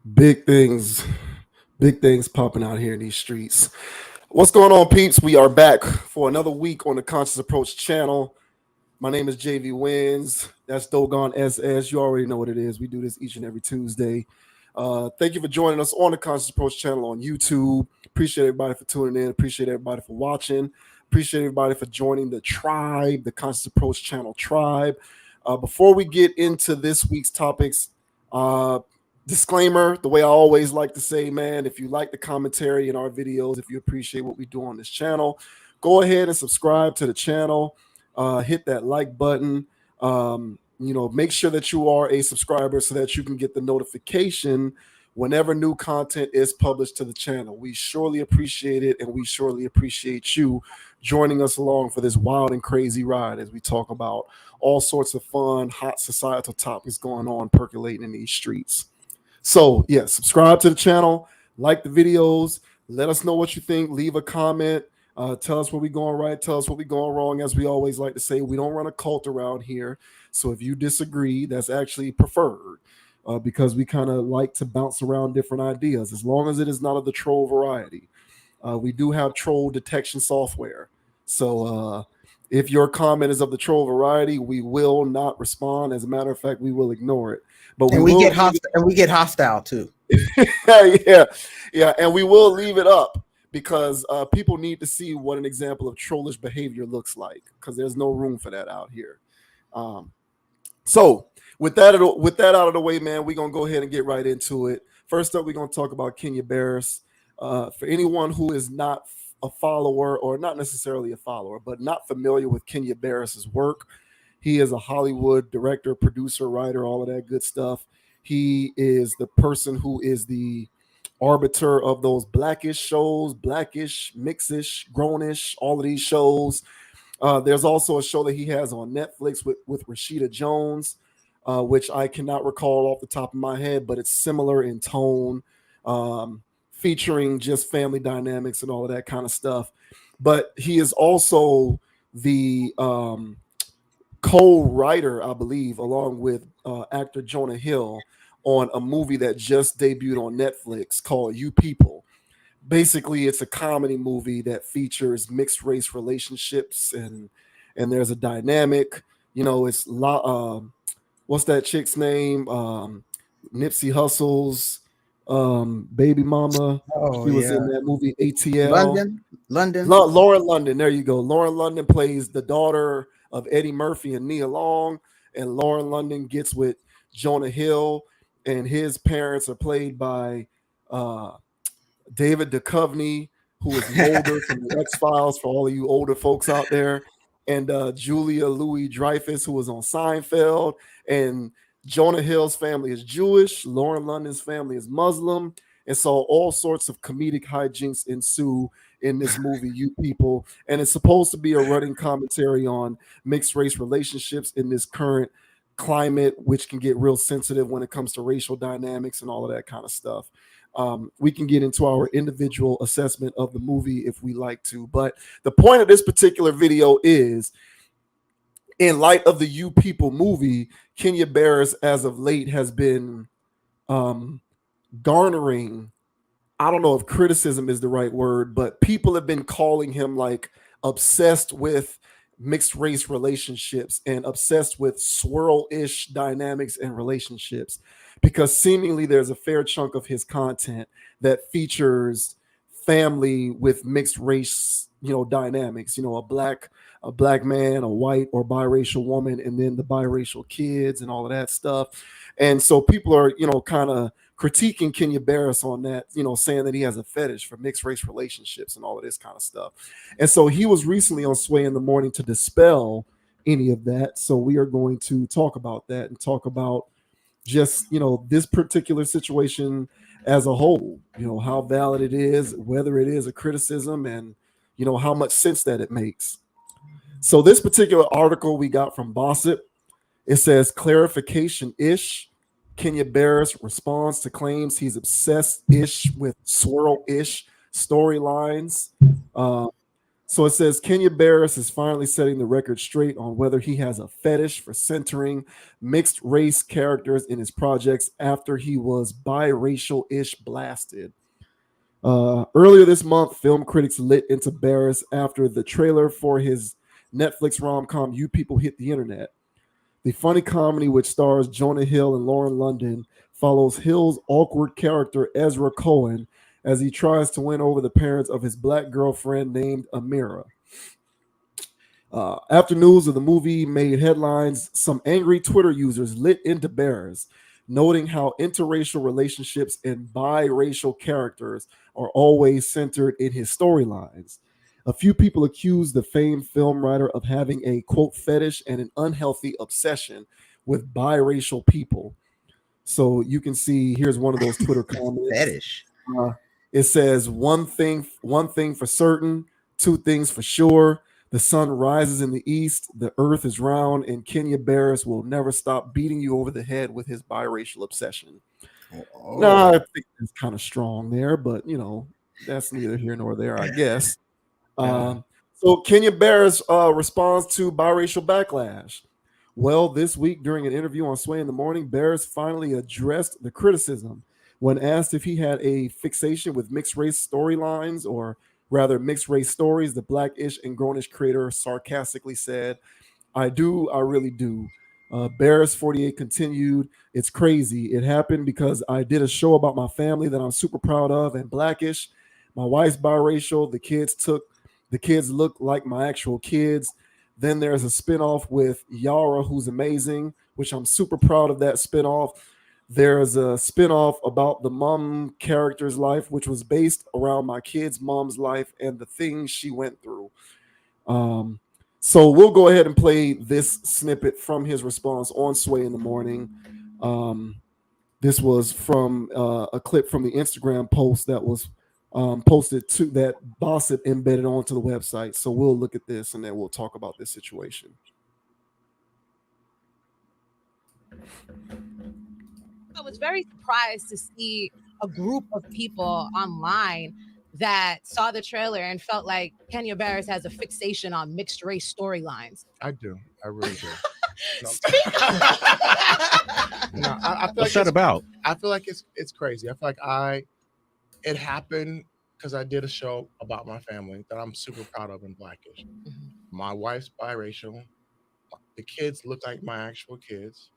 Big things, big things popping out here in these streets. What's going on, peeps? We are back for another week on the Conscious Approach channel. My name is JV Wins. That's Dogon SS. You already know what it is. We do this each and every Tuesday. Thank you for joining us on the Conscious Approach channel on YouTube. Appreciate everybody for tuning in. Appreciate everybody for watching. Appreciate everybody for joining the tribe, the Conscious Approach channel tribe. Before we get into this week's topics, uh, disclaimer, the way I always like to say, man, if you like the commentary in our videos, if you appreciate what we do on this channel, go ahead and subscribe to the channel. Hit that like button. Make sure that you are a subscriber so that you can get the notification whenever new content is published to the channel. We surely appreciate it, and we surely appreciate you joining us along for this wild and crazy ride as we talk about all sorts of fun, hot societal topics going on, percolating in these streets. So, yeah, subscribe to the channel, like the videos, let us know what you think, leave a comment, tell us what we're going right, tell us what we're going wrong. As we always like to say, we don't run a cult around here. So if you disagree, that's actually preferred because we kind of like to bounce around different ideas as long as it is not of the troll variety. We do have troll detection software. So if your comment is of the troll variety, we will not respond. As a matter of fact, we will ignore it. But and we get hostile, and we get hostile too. yeah, and we will leave it up because people need to see what an example of trollish behavior looks like because there's no room for that out here. So with that out of the way, man, we're gonna go ahead and get right into it. First up, we're gonna talk about Kenya Barris. For anyone who is not a follower, or not necessarily a follower, but not familiar with Kenya Barris's work, he is a Hollywood director, producer, writer, all of that good stuff. He is the person who is the arbiter of those blackish shows, blackish, mixish, grownish, all of these shows. There's also a show that he has on Netflix with Rashida Jones, which I cannot recall off the top of my head, but it's similar in tone, featuring just family dynamics and all of that kind of stuff. But he is also the co-writer, I believe, along with actor Jonah Hill, on a movie that just debuted on Netflix called You People. Basically, it's a comedy movie that features mixed race relationships, and there's a dynamic. It's what's that chick's name? Nipsey Hussle's baby mama. Oh She was yeah, in that movie ATL. London. Lauren London. There you go. Lauren London plays the daughter of Eddie Murphy and Nia Long, and Lauren London gets with Jonah Hill, and his parents are played by David Duchovny, who is Mulder from the X Files for all of you older folks out there, and Julia Louis Dreyfus, who was on Seinfeld, and Jonah Hill's family is Jewish, Lauren London's family is Muslim, and so all sorts of comedic hijinks ensue in this movie, You People, and it's supposed to be a running commentary on mixed race relationships in this current climate, which can get real sensitive when it comes to racial dynamics and all of that kind of stuff. We can get into our individual assessment of the movie if we like to, but the point of this particular video is, in light of the You People movie, Kenya Barris as of late has been garnering, I don't know if criticism is the right word, but people have been calling him like obsessed with mixed race relationships and obsessed with swirl-ish dynamics and relationships, because seemingly there's a fair chunk of his content that features family with mixed race, dynamics, a black man, a white or biracial woman, and then the biracial kids and all of that stuff. And so people are, kind of critiquing Kenya Barris on that, saying that he has a fetish for mixed race relationships and all of this kind of stuff. And so he was recently on Sway in the Morning to dispel any of that. So we are going to talk about that and talk about just, this particular situation as a whole, how valid it is, whether it is a criticism, and, how much sense that it makes. So this particular article we got from Bossip, it says clarification-ish. Kenya Barris responds to claims he's obsessed-ish with swirl-ish storylines. So it says Kenya Barris is finally setting the record straight on whether he has a fetish for centering mixed race characters in his projects after he was biracial-ish blasted. Earlier this month, film critics lit into Barris after the trailer for his Netflix rom-com You People Hit the Internet. The funny comedy, which stars Jonah Hill and Lauren London, follows Hill's awkward character Ezra Cohen as he tries to win over the parents of his black girlfriend named Amira. After news of the movie made headlines, some angry Twitter users lit into Barris, noting how interracial relationships and biracial characters are always centered in his storylines. A few people accused the famed film writer of having a quote fetish and an unhealthy obsession with biracial people. So you can see here's one of those Twitter comments. Fetish. It says one thing for certain, two things for sure. The sun rises in the east, the earth is round, and Kenya Barris will never stop beating you over the head with his biracial obsession. Oh. No, I think it's kind of strong there, but that's neither here nor there, I guess. So Kenya Barris responds to biracial backlash. Well, this week during an interview on Sway in the Morning, Barris finally addressed the criticism when asked if he had a fixation with mixed race storylines, or rather mixed race stories. The Black-ish and Grownish creator sarcastically said, I do, I really do. Barris 48 continued, it's crazy. It happened because I did a show about my family that I'm super proud of and Black-ish. My wife's biracial. The kids look like my actual kids. Then there's a spinoff with Yara, who's amazing, which I'm super proud of that spinoff. There's a spinoff about the mom character's life, which was based around my kid's mom's life and the things she went through. So we'll go ahead and play this snippet from his response on Sway in the Morning. This was from a clip from the Instagram post that was posted to that Bossip embedded onto the website. So we'll look at this and then we'll talk about this situation. I was very surprised to see a group of people online that saw the trailer and felt like Kenya Barris has a fixation on mixed race storylines. I do. I really do. I feel What's that about? I feel like it's crazy. I feel like it happened because I did a show about my family that I'm super proud of in Black-ish. Mm-hmm. My wife's biracial. The kids look like my actual kids.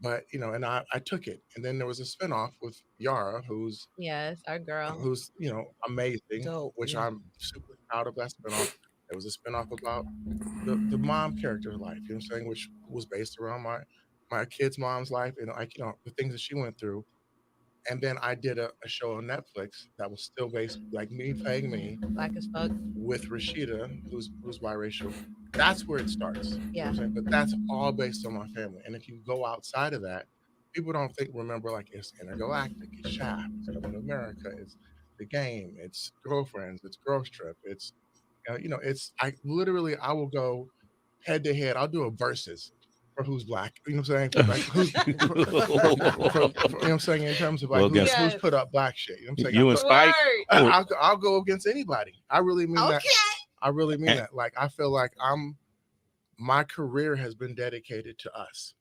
But, and I took it. And then there was a spinoff with Yara, who's our girl. Who's, amazing, which I'm super proud of that spinoff. There was a spinoff about the mom character's life, you know what I'm saying, which was based around my kid's mom's life and the things that she went through. And then I did a show on Netflix that was still based like me playing me, Black as fuck, with Rashida, who's biracial. That's where it starts. Yeah. You know what I'm saying? But that's all based on my family. And if you go outside of that, people don't remember like it's Intergalactic, it's Shaft, it's Coming to America, it's The Game, it's Girlfriends, it's Girls Trip, it's I will go head to head. I'll do a versus for who's black. You know what I'm saying? For like, you know what I'm saying? In terms of like who's put up black shit. You know what I'm saying? You and Spike? I'll go against anybody. I really mean that. I really mean that. Like, I feel like my career has been dedicated to us.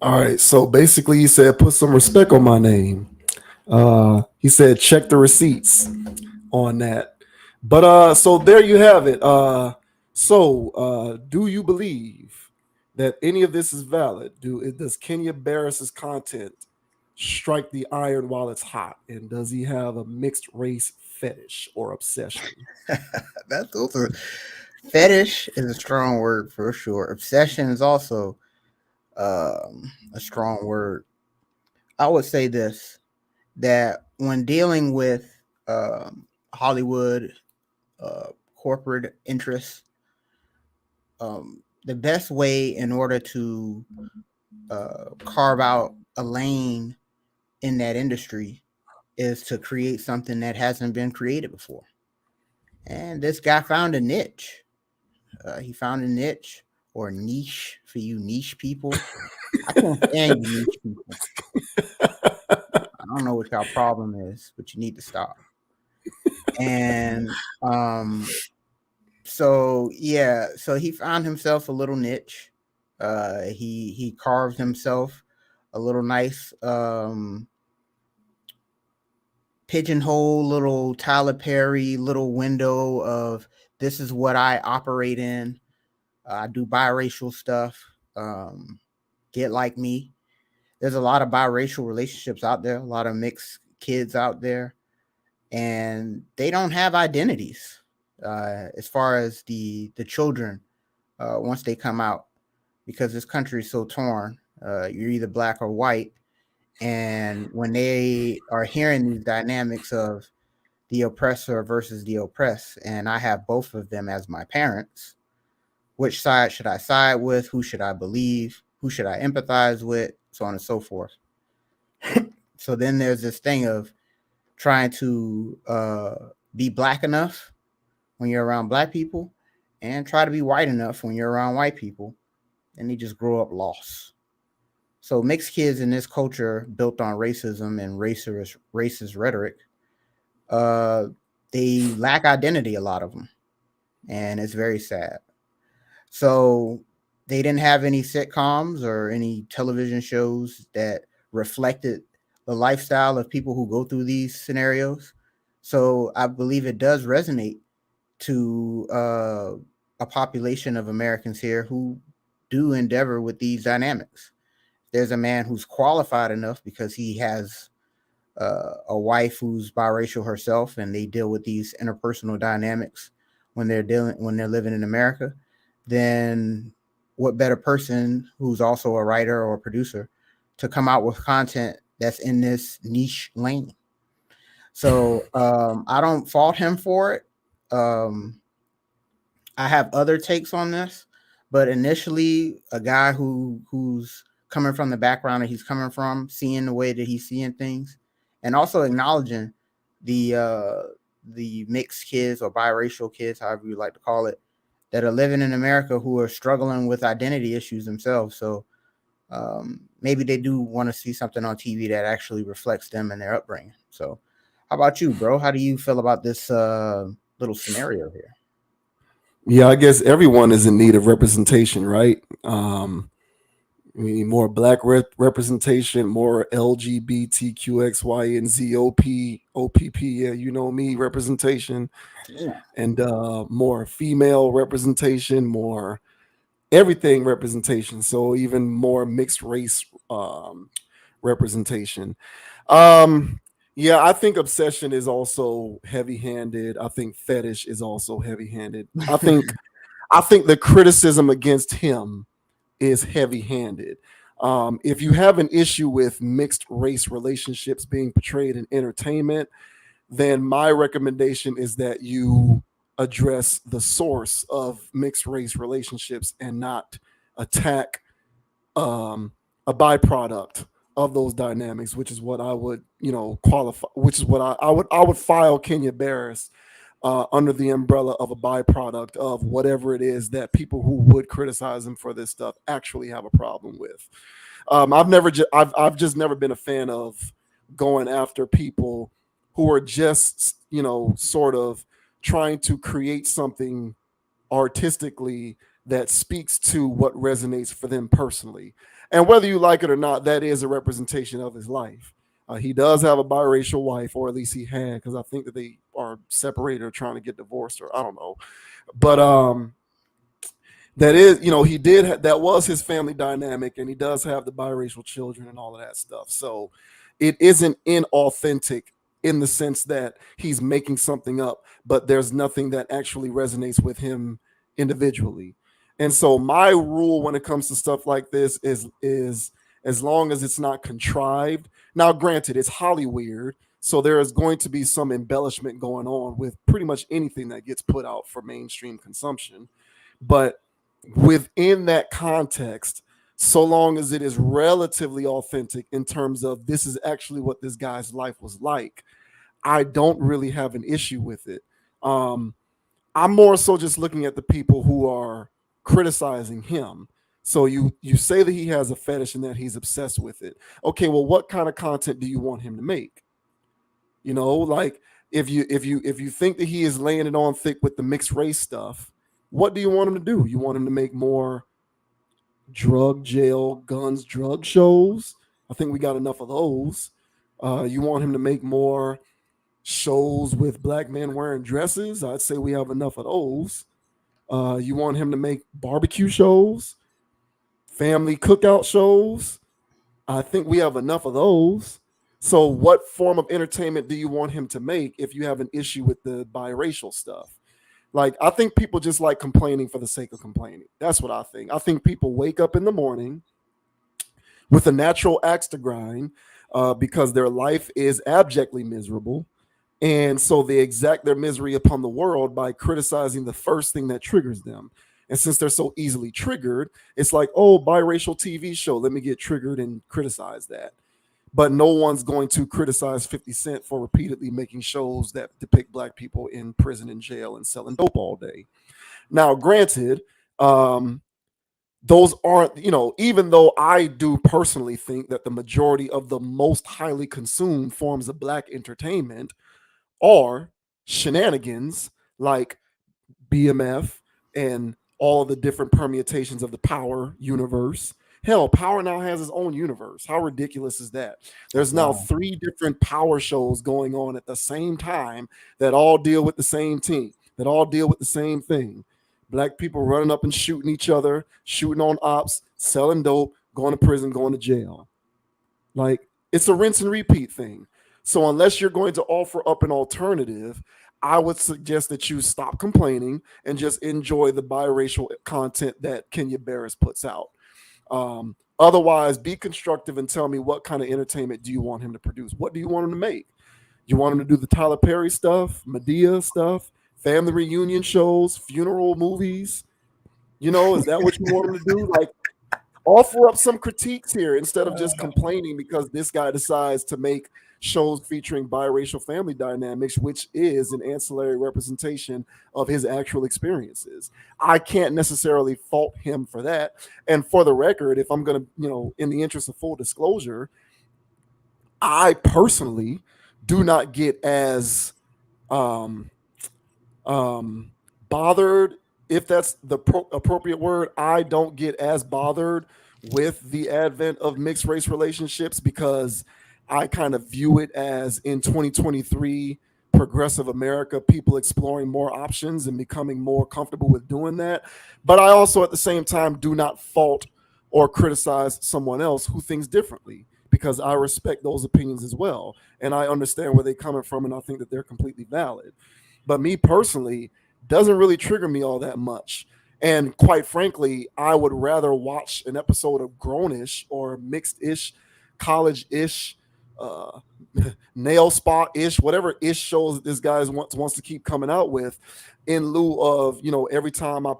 All right. So basically he said, put some respect on my name. He said, check the receipts on that. But so there you have it. So do you believe that any of this is valid? Does Kenya Barris's content strike the iron while it's hot? And does he have a mixed race fetish or obsession? That's also fetish is a strong word for sure. Obsession is also a strong word. I would say this, that when dealing with Hollywood corporate interests, the best way in order to carve out a lane in that industry is to create something that hasn't been created before. And this guy found a niche. He found a niche, or niche for you niche people. I can't stand you niche people. don't know what y'all problem is, but you need to stop. And so yeah, so he found himself a little niche. He carved himself a little nice pigeonhole, little Tyler Perry little window of this is what I operate in. I do biracial stuff. Get like me. There's a lot of biracial relationships out there, a lot of mixed kids out there, and they don't have identities as far as the children once they come out, because this country is so torn. You're either black or white, and when they are hearing these dynamics of the oppressor versus the oppressed, and I have both of them as my parents, which side should I side with? Who should I believe? Who should I empathize with? So on and so forth. So then there's this thing of trying to be black enough when you're around black people and try to be white enough when you're around white people. And they just grow up lost. So mixed kids in this culture built on racism and racist rhetoric, they lack identity, a lot of them. And it's very sad. So they didn't have any sitcoms or any television shows that reflected the lifestyle of people who go through these scenarios. So I believe it does resonate to a population of Americans here who do endeavor with these dynamics. There's a man who's qualified enough because he has a wife who's biracial herself, and they deal with these interpersonal dynamics when they're living in America. Then what better person who's also a writer or a producer to come out with content that's in this niche lane? So I don't fault him for it. I have other takes on this, but initially, a guy who's coming from the background that he's coming from, seeing the way that he's seeing things, and also acknowledging the mixed kids or biracial kids, however you like to call it, that are living in America who are struggling with identity issues themselves. So maybe they do want to see something on TV that actually reflects them and their upbringing. So how about you, bro? How do you feel about this little scenario here? Yeah, I guess everyone is in need of representation, right? We need more black representation, more LGBTQXY and ZOP, OPP, yeah, you know me, representation, Yeah. and more female representation, more everything representation. So even more mixed race representation. Yeah, I think obsession is also heavy-handed. I think fetish is also heavy-handed. I think the criticism against him is heavy-handed. If you have an issue with mixed race relationships being portrayed in entertainment, then my recommendation is that you address the source of mixed race relationships and not attack a byproduct of those dynamics, which is what I would, qualify, which is what I would file Kenya Barris under the umbrella of a byproduct of whatever it is that people who would criticize him for this stuff actually have a problem with. I've just never been a fan of going after people who are just, sort of trying to create something artistically that speaks to what resonates for them personally. And whether you like it or not, that is a representation of his life. He does have a biracial wife, or at least he had, because I think that they are separated or trying to get divorced, or I don't know. But that is, he did. That was his family dynamic, and he does have the biracial children and all of that stuff. So it isn't inauthentic in the sense that he's making something up, but there's nothing that actually resonates with him individually. And so my rule when it comes to stuff like this is as long as it's not contrived. Now, granted, it's Hollywood, so there is going to be some embellishment going on with pretty much anything that gets put out for mainstream consumption. But within that context, so long as it is relatively authentic in terms of this is actually what this guy's life was like, I don't really have an issue with it. I'm more so just looking at the people who are criticizing him. So you say that he has a fetish and that he's obsessed with it. Okay, well, what kind of content do you want him to make? You know, like if you think that he is laying it on thick with the mixed race stuff, what do you want him to do? You want him to make more drug jail guns drug shows? I think we got enough of those. You want him to make more shows with black men wearing dresses? I'd say we have enough of those. You want him to make barbecue shows, family cookout shows? I think we have enough of those. So, what form of entertainment do you want him to make if you have an issue with the biracial stuff? Like, I think people just like complaining for the sake of complaining. That's what I think. I think people wake up in the morning with a natural axe to grind because their life is abjectly miserable. And so they exact their misery upon the world by criticizing the first thing that triggers them. And since they're so easily triggered, it's like, oh, biracial TV show. Let me get triggered and criticize that. But no one's going to criticize 50 Cent for repeatedly making shows that depict black people in prison and jail and selling dope all day. Now, granted, those aren't, even though I do personally think that the majority of the most highly consumed forms of black entertainment are shenanigans like BMF and all of the different permutations of the Power universe. Hell, Power now has its own universe. How ridiculous is that? There's now 3 different Power shows going on at the same time that all deal with the same team, that all deal with the same thing. Black people running up and shooting each other, shooting on ops, selling dope, going to prison, going to jail. Like, it's a rinse and repeat thing. So unless you're going to offer up an alternative, I would suggest that you stop complaining and just enjoy the biracial content that Kenya Barris puts out. Otherwise, be constructive and tell me what kind of entertainment do you want him to produce? What do you want him to make? You want him to do the Tyler Perry stuff, Medea stuff, family reunion shows, funeral movies? Is that what you want him to do? Like, offer up some critiques here instead of just complaining because this guy decides to make shows featuring biracial family dynamics, which is an ancillary representation of his actual experiences. I can't necessarily fault him for that. And for the record, if I'm going to, in the interest of full disclosure, I personally do not get as bothered, if that's the appropriate word. I don't get as bothered with the advent of mixed race relationships because I kind of view it as, in 2023 progressive America, people exploring more options and becoming more comfortable with doing that. But I also at the same time do not fault or criticize someone else who thinks differently, because I respect those opinions as well. And I understand where they're coming from, and I think that they're completely valid. But me personally, doesn't really trigger me all that much. And quite frankly, I would rather watch an episode of Grownish or Mixed-ish, College-ish, Nail Spa-ish, whatever ish shows that this guy wants to keep coming out with, in lieu of, every time I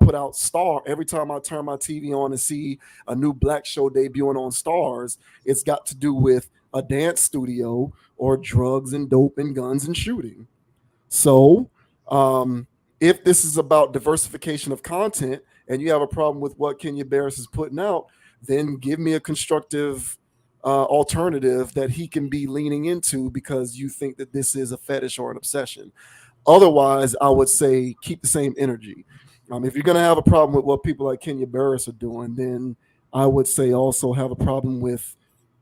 every time I turn my TV on and see a new black show debuting on Stars, it's got to do with a dance studio or drugs and dope and guns and shooting. So, if this is about diversification of content and you have a problem with what Kenya Barris is putting out, then give me a constructive alternative that he can be leaning into because you think that this is a fetish or an obsession. Otherwise, I would say keep the same energy. If you're going to have a problem with what people like Kenya Barris are doing, then I would say also have a problem with,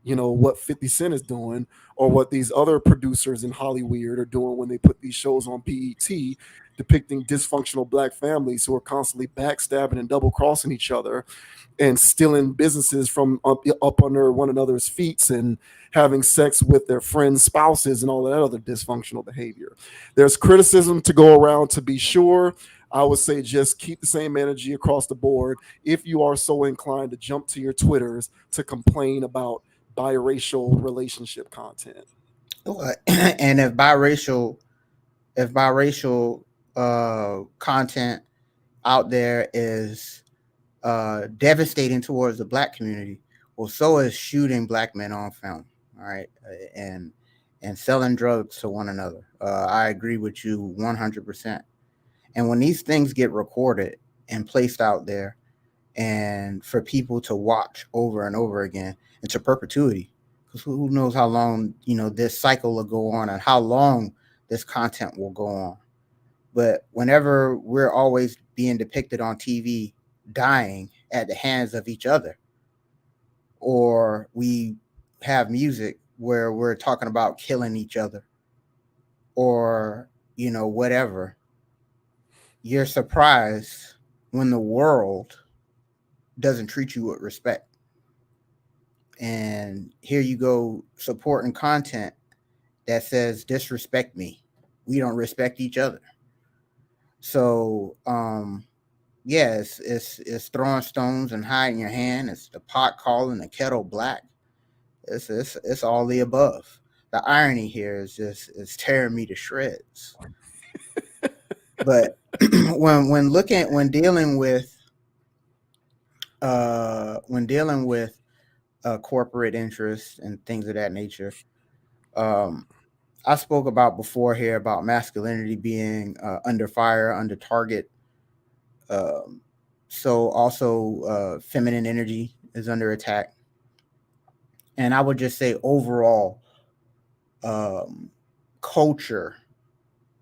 what 50 Cent is doing or what these other producers in Hollywood are doing when they put these shows on BET depicting dysfunctional black families who are constantly backstabbing and double crossing each other and stealing businesses from up under one another's feet and having sex with their friends' spouses and all that other dysfunctional behavior. There's criticism to go around, to be sure. I would say just keep the same energy across the board if you are so inclined to jump to your Twitters to complain about biracial relationship content. And if biracial content out there is devastating towards the black community, well, so is shooting black men on film, all right, and selling drugs to one another. I agree with you 100%. And when these things get recorded and placed out there, and for people to watch over and over again into perpetuity. Because who knows how long, this cycle will go on and how long this content will go on. But whenever we're always being depicted on TV dying at the hands of each other, or we have music where we're talking about killing each other, or, whatever, you're surprised when the world doesn't treat you with respect. And here you go supporting content that says disrespect me. We don't respect each other. So yeah, it's throwing stones and hiding your hand. It's the pot calling the kettle black. It's all the above. The irony here is just it's tearing me to shreds. But when dealing with corporate interests and things of that nature, I spoke about before here about masculinity being under fire, under target. So also feminine energy is under attack. And I would just say overall culture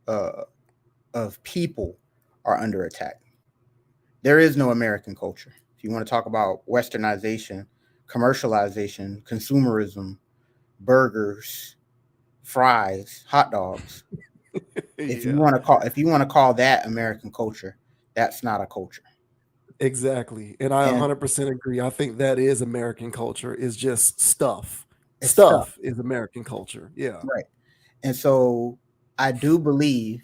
of people are under attack. There is no American culture. If you want to talk about westernization, commercialization, consumerism, burgers, fries, hot dogs. If you want to call that American culture, that's not a culture. Exactly. And I And 100% agree. I think that is American culture, is just stuff. it's Stuff is American culture. Yeah. right. And so I do believe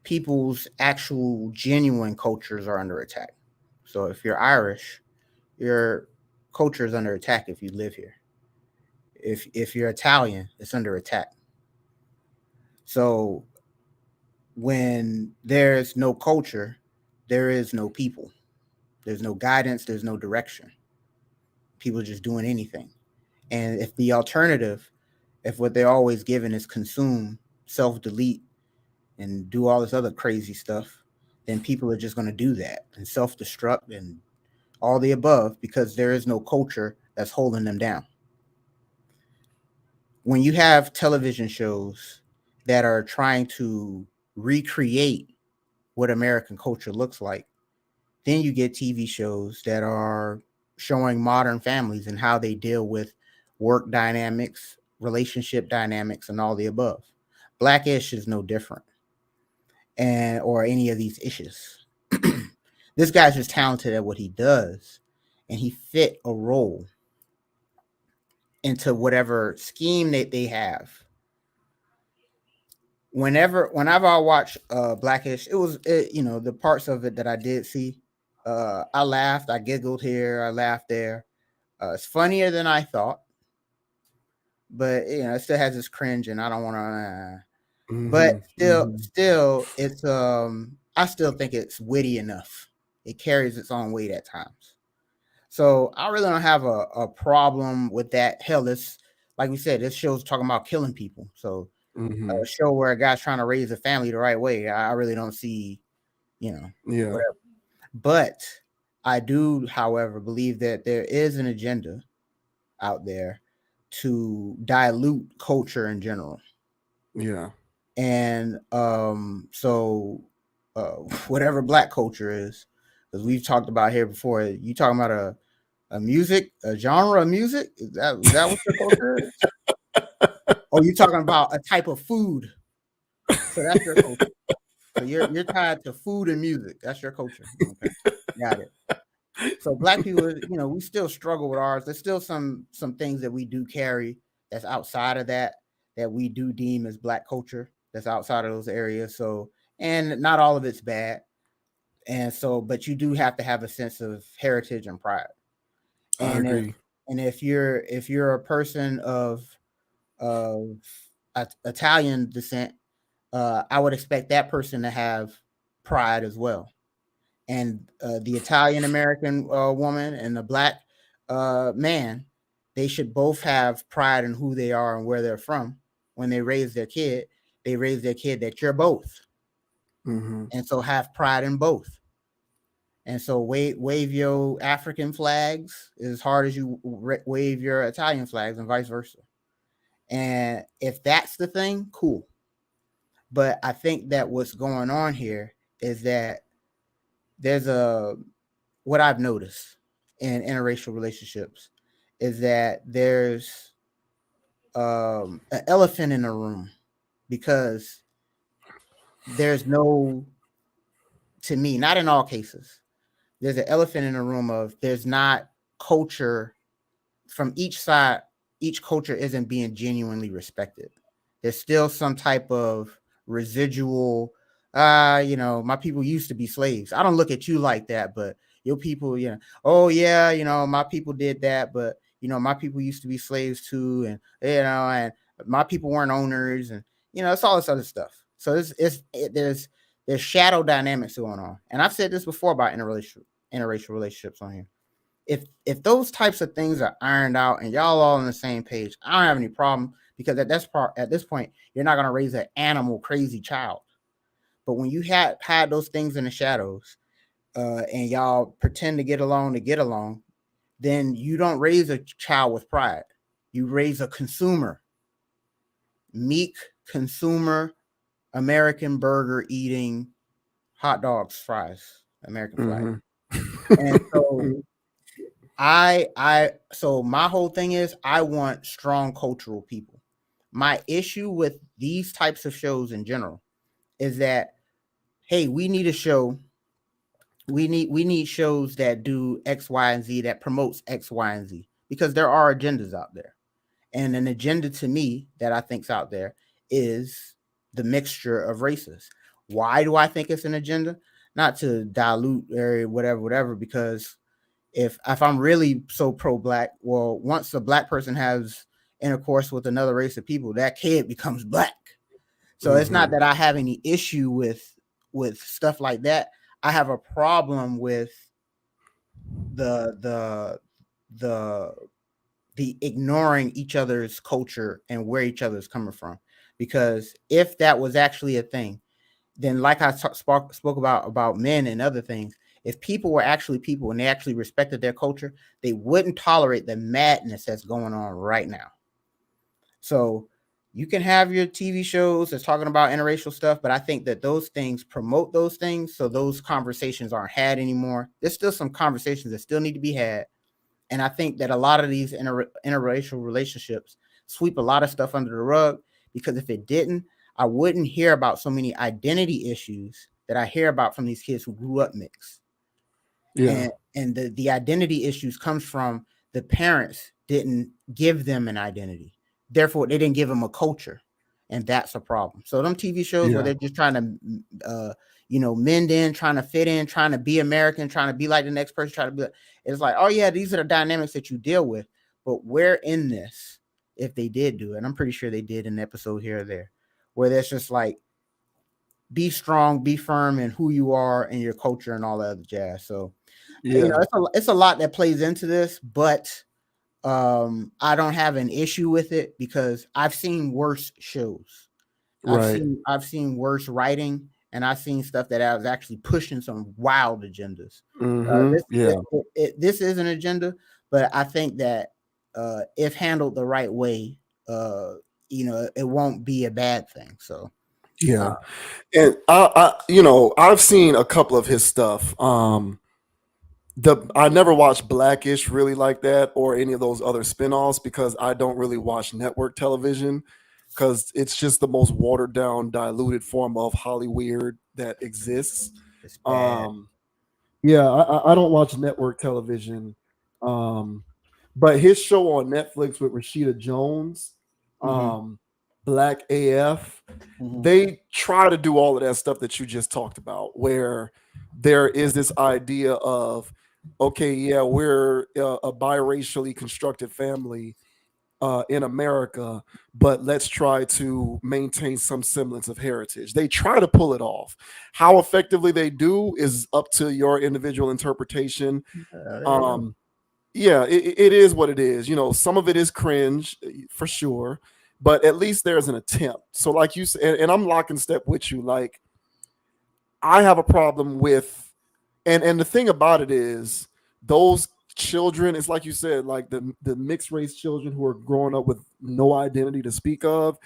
people's actual genuine cultures are under attack. So if you're Irish, your culture is under attack if you live here. If you're Italian, it's under attack. So when there's no culture, there is no people. There's no guidance, there's no direction. People are just doing anything. And if the alternative, if what they're always given is consume, self-delete, and do all this other crazy stuff, then people are just going to do that and self-destruct and all the above because there is no culture that's holding them down. When you have television shows that are trying to recreate what American culture looks like, then you get TV shows that are showing modern families and how they deal with work dynamics, relationship dynamics, and all the above. Black-ish is no different, or any of these issues. This guy's just talented at what he does, and he fit a role into whatever scheme that they have. Whenever I watch Blackish, the parts of it that I did see, I laughed, I giggled here, I laughed there. It's funnier than I thought, but it still has this cringe, and I don't want to. But still, it's I still think it's witty enough. It carries its own weight at times. So I really don't have a problem with that. Hell, this, like we said, this show's talking about killing people. So a show where a guy's trying to raise a family the right way, I really don't see, whatever. But I do, however, believe that there is an agenda out there to dilute culture in general. Yeah. And so whatever Black culture is, because we've talked about here before, you talking about a genre of music? Is that what your culture is? Or you talking about a type of food? So that's your culture. So you're tied to food and music. That's your culture. Okay, got it. So Black people, we still struggle with ours. There's still some things that we do carry that's outside of that we do deem as Black culture. That's outside of those areas. So, and not all of it's bad. And so, but you do have to have a sense of heritage and pride. I agree. If you're a person of Italian descent, I would expect that person to have pride as well. And the Italian American woman and the Black man, they should both have pride in who they are and where they're from. When they raise their kid, that you're both. And so have pride in both. And so wave your African flags as hard as you wave your Italian flags, and vice versa. And if that's the thing, cool. But I think that what's going on here is that there's what I've noticed in interracial relationships is that there's an elephant in the room, because there's no, to me, not in all cases, there's an elephant in the room of there's not culture from each side. Each culture isn't being genuinely respected. There's still some type of residual, my people used to be slaves. I don't look at you like that, but your people, oh yeah, my people did that, but my people used to be slaves too, and and my people weren't owners, and it's all this other stuff. So there's shadow dynamics going on, and I've said this before about interracial relationships on here. If those types of things are ironed out and y'all all on the same page, I don't have any problem, because at this point, you're not going to raise an animal crazy child. But when you had those things in the shadows, and y'all pretend to get along, then you don't raise a child with pride. You raise a consumer, meek consumer, American burger eating, hot dogs, fries, American flag. And so so my whole thing is I want strong cultural people. My issue with these types of shows in general is that, hey, we need a show. We need shows that do X, Y, and Z, that promotes X, Y, and Z, because there are agendas out there. And an agenda to me that I think's out there is the mixture of races. Why do I think it's an agenda? Not to dilute or whatever, because if I'm really so pro-black, well, once a black person has intercourse with another race of people, that kid becomes black. So it's not that I have any issue with stuff like that. I have a problem with the ignoring each other's culture and where each other's coming from. Because if that was actually a thing, then like I spoke about men and other things, if people were actually people and they actually respected their culture, they wouldn't tolerate the madness that's going on right now. So you can have your TV shows that's talking about interracial stuff, but I think that those things promote those things, so those conversations aren't had anymore. There's still some conversations that still need to be had. And I think that a lot of these interracial relationships sweep a lot of stuff under the rug, because if it didn't, I wouldn't hear about so many identity issues that I hear about from these kids who grew up mixed. Yeah. And the identity issues comes from the parents didn't give them an identity. Therefore, they didn't give them a culture. And that's a problem. So them TV shows where they're just trying to, mend in, trying to fit in, trying to be American, trying to be like the next person, trying to be, it's like, oh yeah, these are the dynamics that you deal with. But where in this, if they did do it, and I'm pretty sure they did an episode here or there, where there's just like, be strong, be firm in who you are and your culture and all that other jazz. So, it's a lot that plays into this, but I don't have an issue with it, because I've seen worse shows. I've seen worse writing, and I've seen stuff that I was actually pushing some wild agendas. This is an agenda, but I think that if handled the right way, it won't be a bad thing. So and I've seen a couple of his stuff. I never watched Blackish really like that, or any of those other spinoffs, because I don't really watch network television, because it's just the most watered down, diluted form of Hollyweird that exists. I don't watch network television. But his show on Netflix with Rashida Jones, Black AF, they try to do all of that stuff that you just talked about, where there is this idea of, okay, yeah, we're a biracially constructed family in America, but let's try to maintain some semblance of heritage. They try to pull it off. How effectively they do is up to your individual interpretation. It is what it is. Some of it is cringe for sure, but at least there's an attempt. So like you said, and I'm lock in step with you, like I have a problem with And the thing about it is, those children, it's like you said, like the mixed race children who are growing up with no identity to speak of,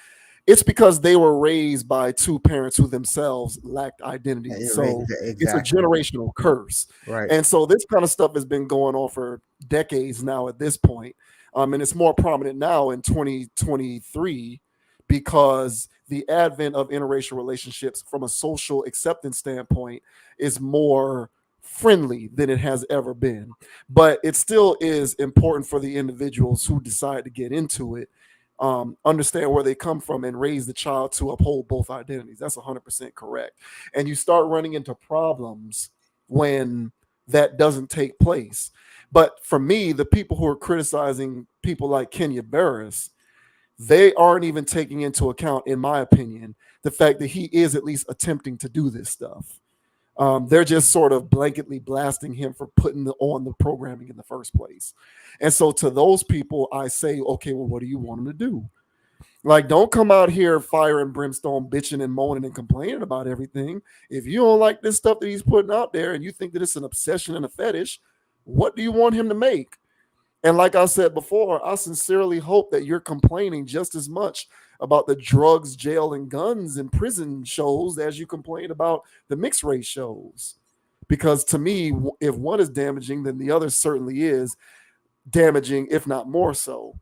it's because they were raised by two parents who themselves lacked identity. Yeah, So it's a exactly. generational curse. Right. And so this kind of stuff has been going on for decades now at this point. And it's more prominent now in 2023 because the advent of interracial relationships from a social acceptance standpoint is more friendly than it has ever been. But it still is important for the individuals who decide to get into it, understand where they come from and raise the child to uphold both identities. That's 100% correct. And you start running into problems when that doesn't take place. But for me, the people who are criticizing people like Kenya Barris, they aren't even taking into account, in my opinion, the fact that he is at least attempting to do this stuff. They're just sort of blanketly blasting him for putting on the programming in the first place. And so to those people, I say, okay, well, what do you want him to do? Like, don't come out here fire and brimstone, bitching and moaning and complaining about everything. If you don't like this stuff that he's putting out there and you think that it's an obsession and a fetish, what do you want him to make? And like I said before, I sincerely hope that you're complaining just as much about the drugs, jail, and guns and prison shows as you complain about the mixed race shows. Because to me, if one is damaging, then the other certainly is damaging, if not more so.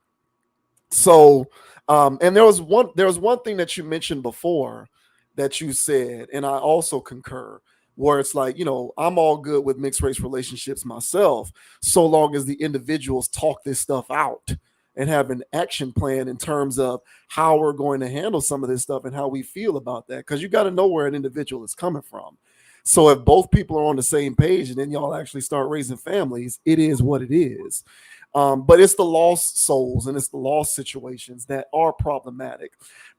So, and there was one thing that you mentioned before that you said, and I also concur, where it's like, I'm all good with mixed race relationships myself, so long as the individuals talk this stuff out and have an action plan in terms of how we're going to handle some of this stuff and how we feel about that. Because you got to know where an individual is coming from. So if both people are on the same page and then y'all actually start raising families, it is what it is. But it's the lost souls and it's the lost situations that are problematic.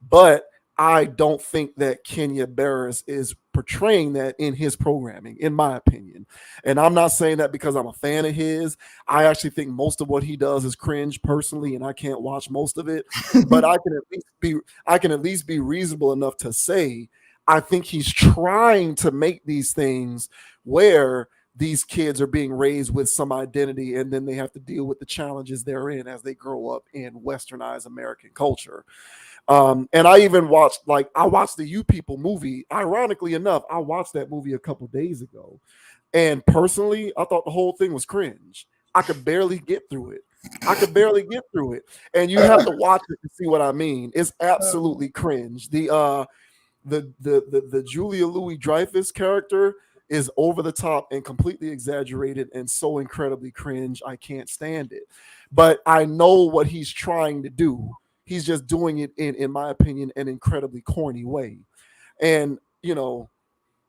But I don't think that Kenya Barris is portraying that in his programming, in my opinion. And I'm not saying that because I'm a fan of his. I actually think most of what he does is cringe personally, and I can't watch most of it. But I can at least be reasonable enough to say I think he's trying to make these things where these kids are being raised with some identity and then they have to deal with the challenges they're in as they grow up in westernized American culture. And I watched the You People movie. Ironically enough, I watched that movie a couple days ago. And personally, I thought the whole thing was cringe. I could barely get through it. And you have to watch it to see what I mean. It's absolutely cringe. The Julia Louis-Dreyfus character is over the top and completely exaggerated and so incredibly cringe. I can't stand it. But I know what he's trying to do. He's just doing it in my opinion, an incredibly corny way. And,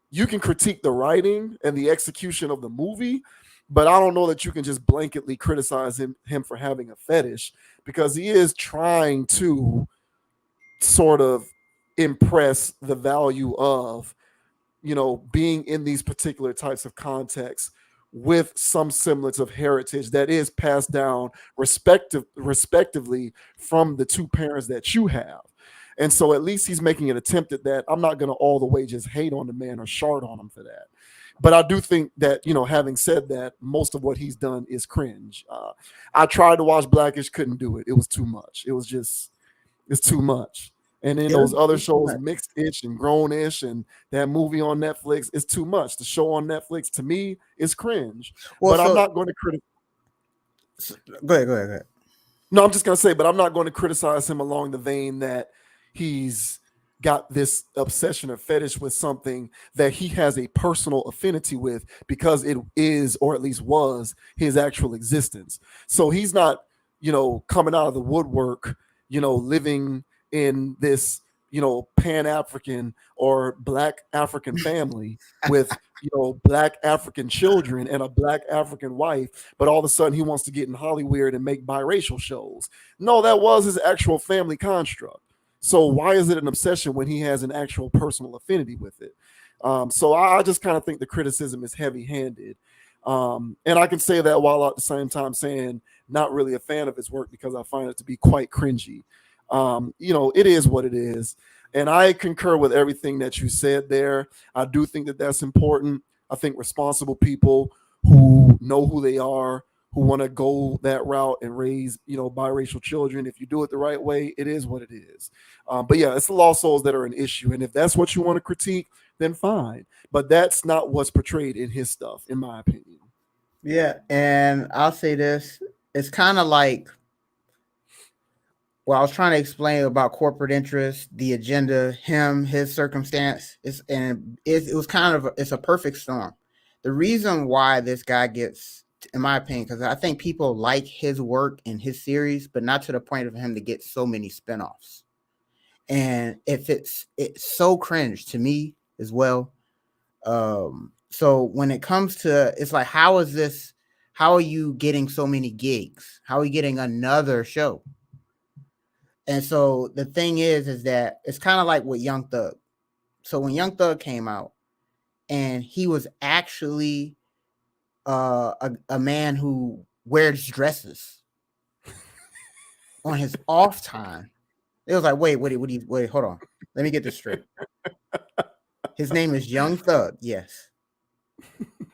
you can critique the writing and the execution of the movie, but I don't know that you can just blanketly criticize him for having a fetish, because he is trying to sort of impress the value of, being in these particular types of contexts with some semblance of heritage that is passed down respectively from the two parents that you have. And so at least he's making an attempt at that. I'm not going to all the way just hate on the man or shard on him for that. But I do think that, having said that, most of what he's done is cringe. I tried to watch Blackish, couldn't do it. It was too much. It's too much. And then those other shows, Mixed-ish and Grown-ish, and that movie on Netflix, it's too much. The show on Netflix, to me, is cringe. Well, but I'm not going to criticize. Go ahead. No, I'm just going to say, but I'm not going to criticize him along the vein that he's got this obsession or fetish with something that he has a personal affinity with, because it is, or at least was, his actual existence. So he's not, coming out of the woodwork, living in this, Pan-African or Black African family with, Black African children and a Black African wife, but all of a sudden he wants to get in Hollywood and make biracial shows. No, that was his actual family construct. So why is it an obsession when he has an actual personal affinity with it? So I just kind of think the criticism is heavy-handed. And I can say that while at the same time saying not really a fan of his work, because I find it to be quite cringy. It is what it is. And I concur with everything that you said there. I do think that that's important. I think responsible people who know who they are, who want to go that route and raise, biracial children. If you do it the right way, it is what it is. But yeah, it's the lost souls that are an issue. And if that's what you want to critique, then fine. But that's not what's portrayed in his stuff, in my opinion. Yeah, and I'll say this: it's kind of like, well, I was trying to explain about corporate interest, the agenda, his circumstance. It was kind of it's a perfect storm. The reason why this guy gets, in my opinion, because I think people like his work and his series, but not to the point of him to get so many spinoffs. And if it's so cringe to me as well. So when it comes to, it's like, how are you getting so many gigs? How are you getting another show? And so the thing is that it's kind of like with Young Thug. So when Young Thug came out, and he was actually a man who wears dresses on his off time, it was like, wait, hold on. Let me get this straight. His name is Young Thug. Yes.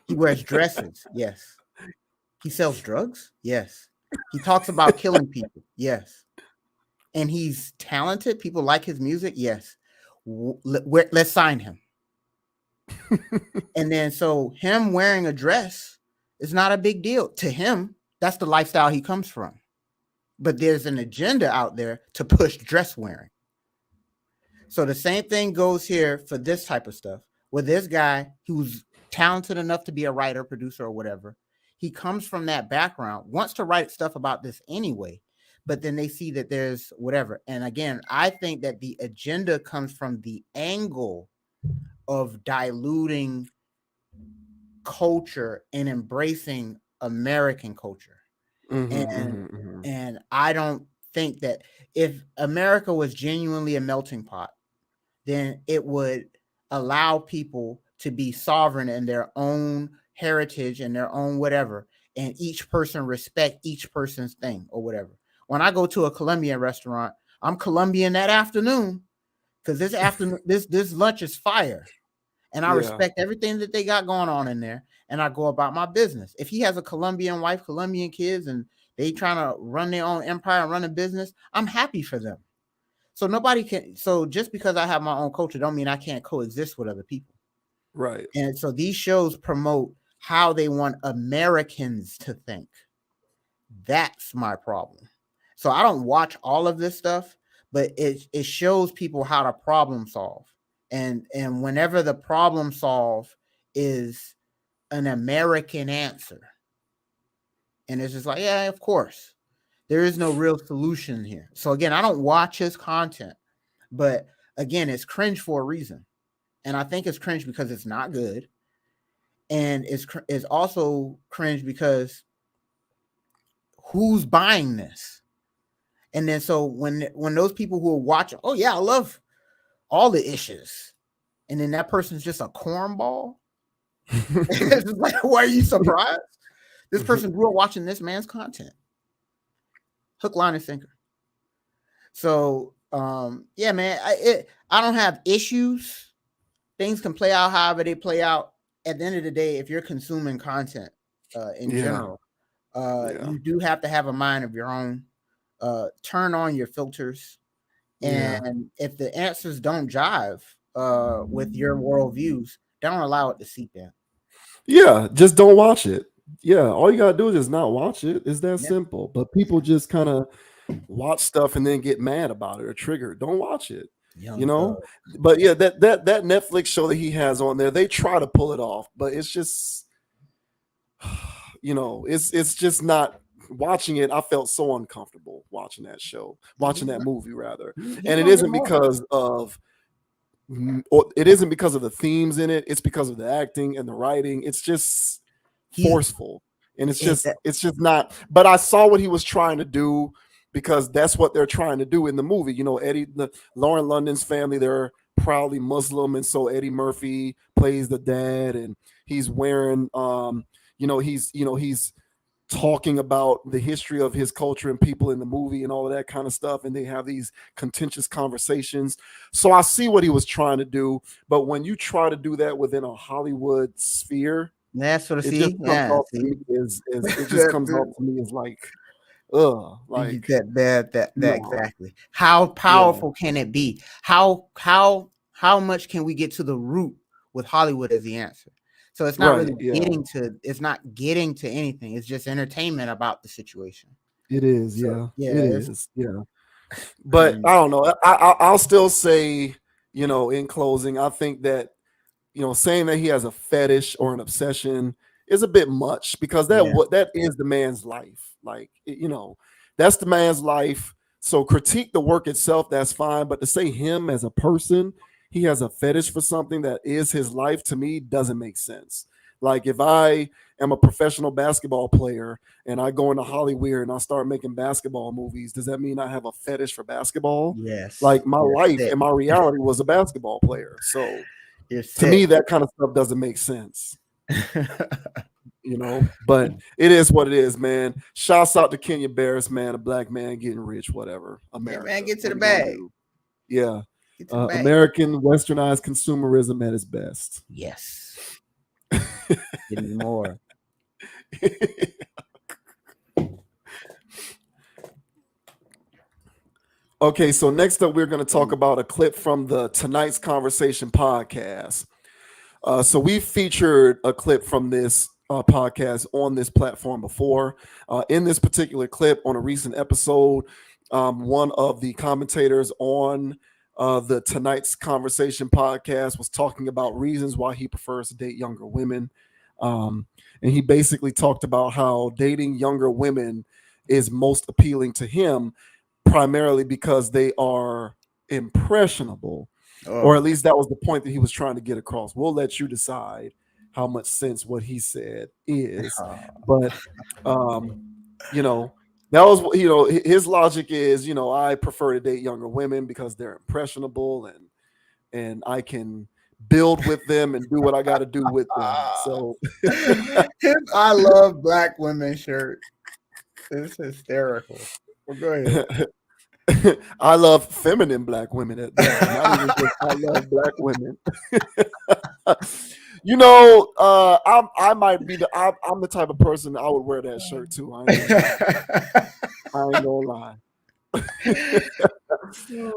He wears dresses. Yes. He sells drugs. Yes. He talks about killing people. Yes. And he's talented. People like his music. Yes. Let's sign him. And then so him wearing a dress is not a big deal to him. That's the lifestyle he comes from. But there's an agenda out there to push dress wearing. So the same thing goes here for this type of stuff, where this guy who's talented enough to be a writer, producer, or whatever, he comes from that background, wants to write stuff about this anyway, but then they see that there's whatever. And again, I think that the agenda comes from the angle of diluting culture and embracing American culture. And I don't think that if America was genuinely a melting pot, then it would allow people to be sovereign in their own heritage and their own whatever, and each person respect each person's thing or whatever. When I go to a Colombian restaurant, I'm Colombian that afternoon because this afternoon, this lunch is fire. And I respect everything that they got going on in there, and I go about my business. If he has a Colombian wife, Colombian kids, and they trying to run their own empire and run a business, I'm happy for them. So nobody can. So just because I have my own culture, don't mean I can't coexist with other people. Right. And so these shows promote how they want Americans to think. That's my problem. So I don't watch all of this stuff, but it shows people how to problem solve. And whenever the problem solve is an American answer, and it's just like, yeah, of course, there is no real solution here. So again, I don't watch his content, but again, it's cringe for a reason. And I think it's cringe because it's not good. And it's also cringe because who's buying this? And then so when those people who are watching, oh yeah, I love all the issues, and then that person's just a cornball. It's just like, why are you surprised? This person grew up watching this man's content. Hook, line, and sinker. So yeah, man, I don't have issues. Things can play out however they play out. At the end of the day, if you're consuming content in general, you do have to have a mind of your own. Turn on your filters. And if the answers don't jive with your worldviews, don't allow it to seep in. Yeah, just don't watch it. Yeah, all you gotta do is just not watch it. It's that simple. But people just kind of watch stuff and then get mad about it or triggered. Don't watch it. But yeah, that Netflix show that he has on there, they try to pull it off, but it's just, it's just not. Watching it, I felt so uncomfortable watching that show, watching that movie rather. And it isn't because of the themes in it. It's because of the acting and the writing. It's just forceful, and it's just not. But I saw what he was trying to do, because that's what they're trying to do in the movie. Lauren London's family, they're proudly Muslim, and so Eddie Murphy plays the dad, and he's wearing he's talking about the history of his culture and people in the movie and all of that kind of stuff, and they have these contentious conversations. So I see what he was trying to do, but when you try to do that within a Hollywood sphere, That's what I it see. just comes off to me as like, ugh, like that no, exactly. How powerful can it be? How much can we get to the root with Hollywood as the answer? So it's not really getting to anything. It's just entertainment about the situation. It is, So, it is. But I don't know. I'll still say, in closing, I think that, saying that he has a fetish or an obsession is a bit much, because that is the man's life. Like, that's the man's life. So critique the work itself, that's fine. But to say him as a person, he has a fetish for something that is his life, to me doesn't make sense. Like, if I am a professional basketball player and I go into Hollywood and I start making basketball movies, does that mean I have a fetish for basketball? Yes. Like, my life and my reality was a basketball player. So to me, that kind of stuff doesn't make sense. But it is what it is, man. Shouts out to Kenya Barris, man, a black man getting rich, whatever. America, man, get to the bag. Yeah. American westernized consumerism at its best. Yes. Give me more. Okay, so next up, we're going to talk about a clip from the Tonight's Conversation podcast. So we featured a clip from this podcast on this platform before. In this particular clip, on a recent episode, one of the commentators on the Tonight's Conversation podcast was talking about reasons why he prefers to date younger women. And he basically talked about how dating younger women is most appealing to him, primarily because they are impressionable. Or at least that was the point that he was trying to get across. We'll let you decide how much sense what he said is. But, that was, his logic is, I prefer to date younger women because they're impressionable and I can build with them and do what I got to do with them. So I love black women shirt. It's hysterical. Well, go ahead. I love feminine black women at that. Not even just I love black women. I might be I'm the type of person I would wear that shirt too. I ain't gonna lie.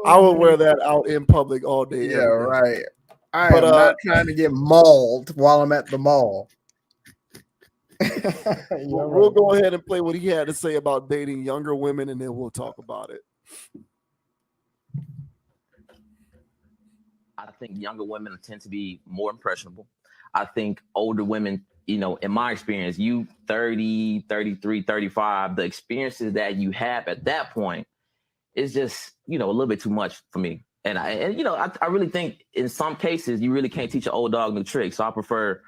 I would wear that out in public all day. Yeah, right. I am not trying to get mauled while I'm at the mall. We'll go ahead and play what he had to say about dating younger women, and then we'll talk about it. I think younger women tend to be more impressionable. I think older women, in my experience, you 30, 33, 35, the experiences that you have at that point is just, a little bit too much for me. And I really think in some cases you really can't teach an old dog new tricks. So I prefer,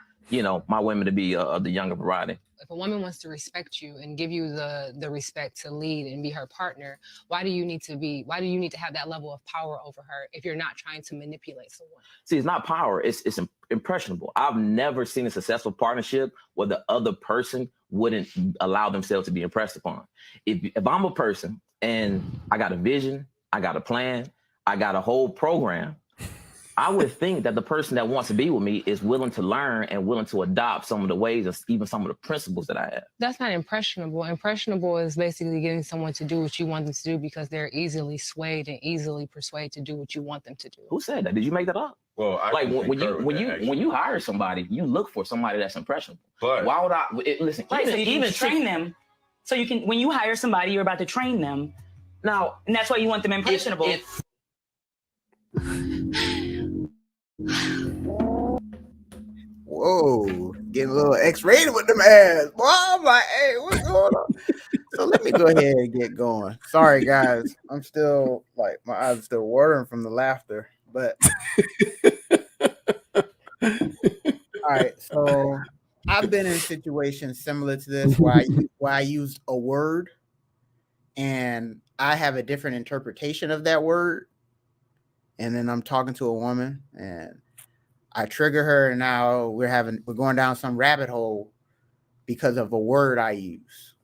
my women to be of the younger variety. If a woman wants to respect you and give you the respect to lead and be her partner, why do you need to have that level of power over her if you're not trying to manipulate someone? See, it's not power, it's impressionable. I've never seen a successful partnership where the other person wouldn't allow themselves to be impressed upon. If I'm a person and I got a vision, I got a plan, I got a whole program, I would think that the person that wants to be with me is willing to learn and willing to adopt some of the ways or even some of the principles that I have. That's not impressionable. Impressionable is basically getting someone to do what you want them to do because they're easily swayed and easily persuaded to do what you want them to do. Who said that? Did you make that up? Well, when you hire somebody, you look for somebody that's impressionable. But why would I listen? Right, so you even train them. So you can, when you hire somebody, you're about to train them. Now, and that's why you want them impressionable. Whoa, getting a little X-rated with them ass. Boy, I'm like, hey, what's going on? So let me go ahead and get going. Sorry, guys. I'm still, my eyes are still watering from the laughter. But, all right, so I've been in situations similar to this where I use a word and I have a different interpretation of that word. And then I'm talking to a woman and I trigger her, and now we're going down some rabbit hole because of a word I use.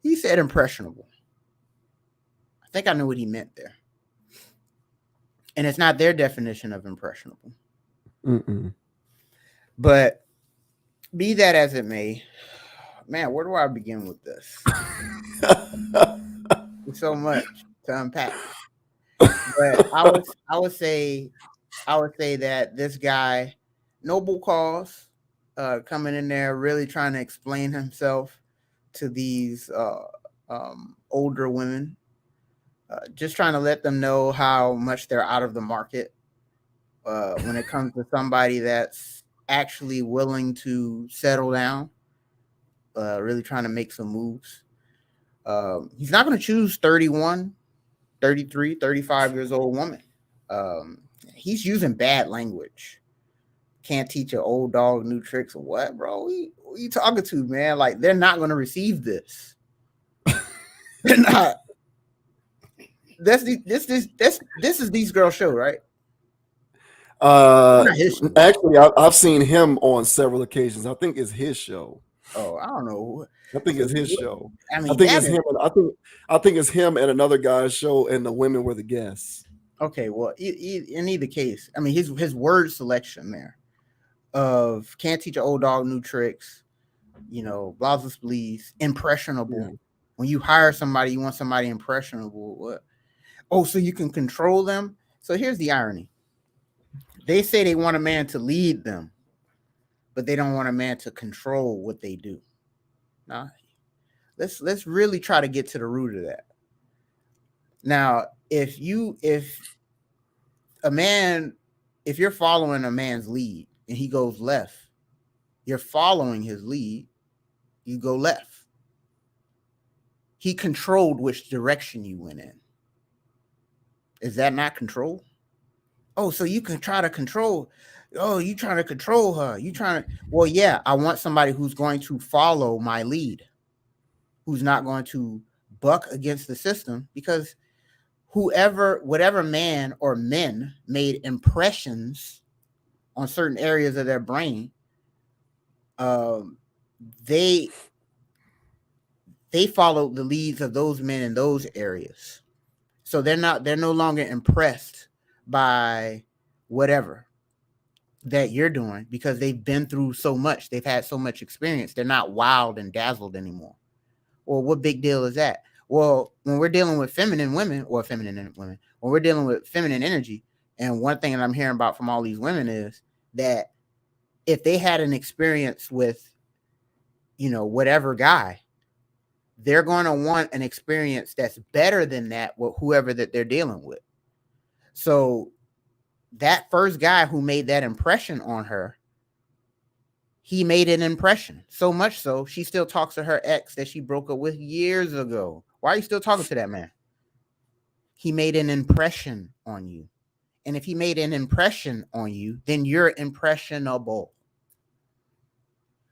He said impressionable. I think I knew what he meant there. And it's not their definition of impressionable. Mm-mm. But be that as it may, man, where do I begin with this? There's so much to unpack. But I would say that this guy, noble cause, coming in there really trying to explain himself to these older women, just trying to let them know how much they're out of the market when it comes to somebody that's actually willing to settle down, really trying to make some moves. He's not going to choose 31, 33, 35 years old woman. He's using bad language. Can't teach an old dog new tricks or what, bro? Who you talking to, man? Like, they're not going to receive this. They're not. This is these girls' show, right? Actually, I've seen him on several occasions. I think it's his show. Oh, I don't know. I think it's his show. I mean, I think it's him. I think it's him and another guy's show, and the women were the guests. Okay, well, in either case, I mean, his word selection there of can't teach an old dog new tricks, blah blah please, impressionable. Yeah. When you hire somebody, you want somebody impressionable. What? Oh, so you can control them. So here's the irony. They say they want a man to lead them, but they don't want a man to control what they do. Now, let's really try to get to the root of that. Now, if you're following a man's lead and he goes left, you're following his lead, you go left. He controlled which direction you went in. Is that not control? Oh, so you can try to control. Oh, you trying to control her. Well, yeah, I want somebody who's going to follow my lead, who's not going to buck against the system, because whatever man or men made impressions on certain areas of their brain, they followed the leads of those men in those areas. So they're no longer impressed by whatever that you're doing, because they've been through so much. They've had so much experience. They're not wild and dazzled anymore. Well, what big deal is that? Well, when we're dealing with feminine women, when we're dealing with feminine energy, and one thing that I'm hearing about from all these women is that if they had an experience with, whatever guy, they're going to want an experience that's better than that with whoever that they're dealing with. So that first guy who made that impression on her, he made an impression. So much so, she still talks to her ex that she broke up with years ago. Why are you still talking to that man? He made an impression on you. And if he made an impression on you, then you're impressionable.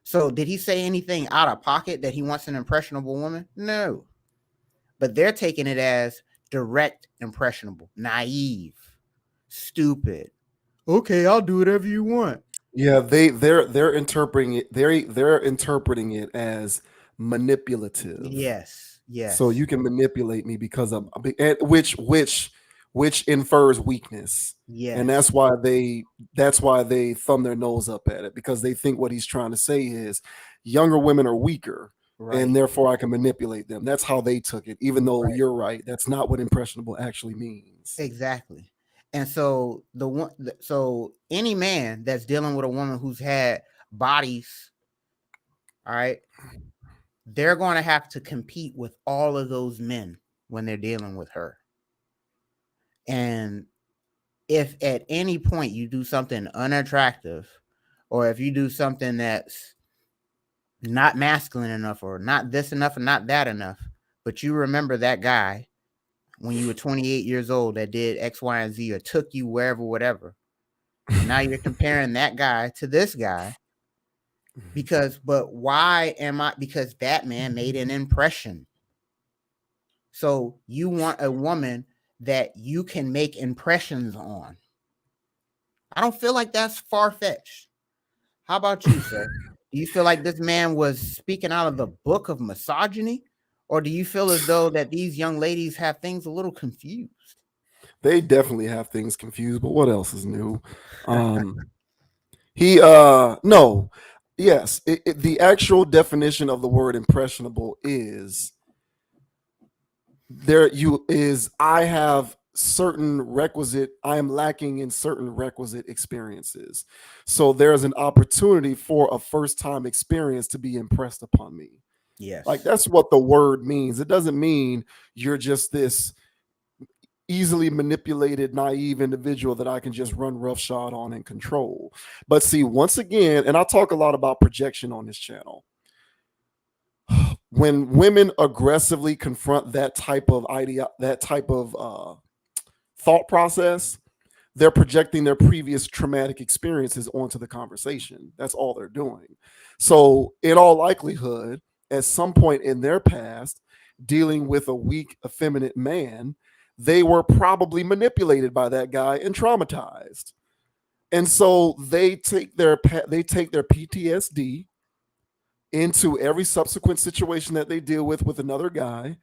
So did he say anything out of pocket that he wants an impressionable woman? No. But they're taking it as direct impressionable, naive, stupid. Okay, I'll do whatever you want. Yeah, they're interpreting it. They're interpreting it as manipulative. Yes. So you can manipulate me because I'm which infers weakness. Yes. And that's why they thumb their nose up at it, because they think what he's trying to say is younger women are weaker, right, and therefore I can manipulate them. That's how they took it, even though you're right. That's not what impressionable actually means. Exactly. And so so any man that's dealing with a woman who's had bodies, all right, they're going to have to compete with all of those men when they're dealing with her. And if at any point you do something unattractive, or if you do something that's not masculine enough, or not this enough, or not that enough, but you remember that guy when you were 28 years old that did X, Y, and Z, or took you wherever, whatever. Now you're comparing that guy to this guy. Because that man made an impression. So you want a woman that you can make impressions on. I don't feel like that's far-fetched. How about you, sir? Do you feel like this man was speaking out of the book of misogyny? Or do you feel as though that these young ladies have things a little confused? They definitely have things confused, but what else is new? No. Yes, the actual definition of the word impressionable is I am lacking in certain requisite experiences. So there's an opportunity for a first time experience to be impressed upon me. Yes. Like that's what the word means. It doesn't mean you're just this easily manipulated, naive individual that I can just run roughshod on and control. But see, once again, and I talk a lot about projection on this channel. When women aggressively confront that type of thought process, they're projecting their previous traumatic experiences onto the conversation. That's all they're doing. So, in all likelihood, at some point in their past, dealing with a weak, effeminate man, they were probably manipulated by that guy and traumatized. And so they take their PTSD into every subsequent situation that they deal with another guy.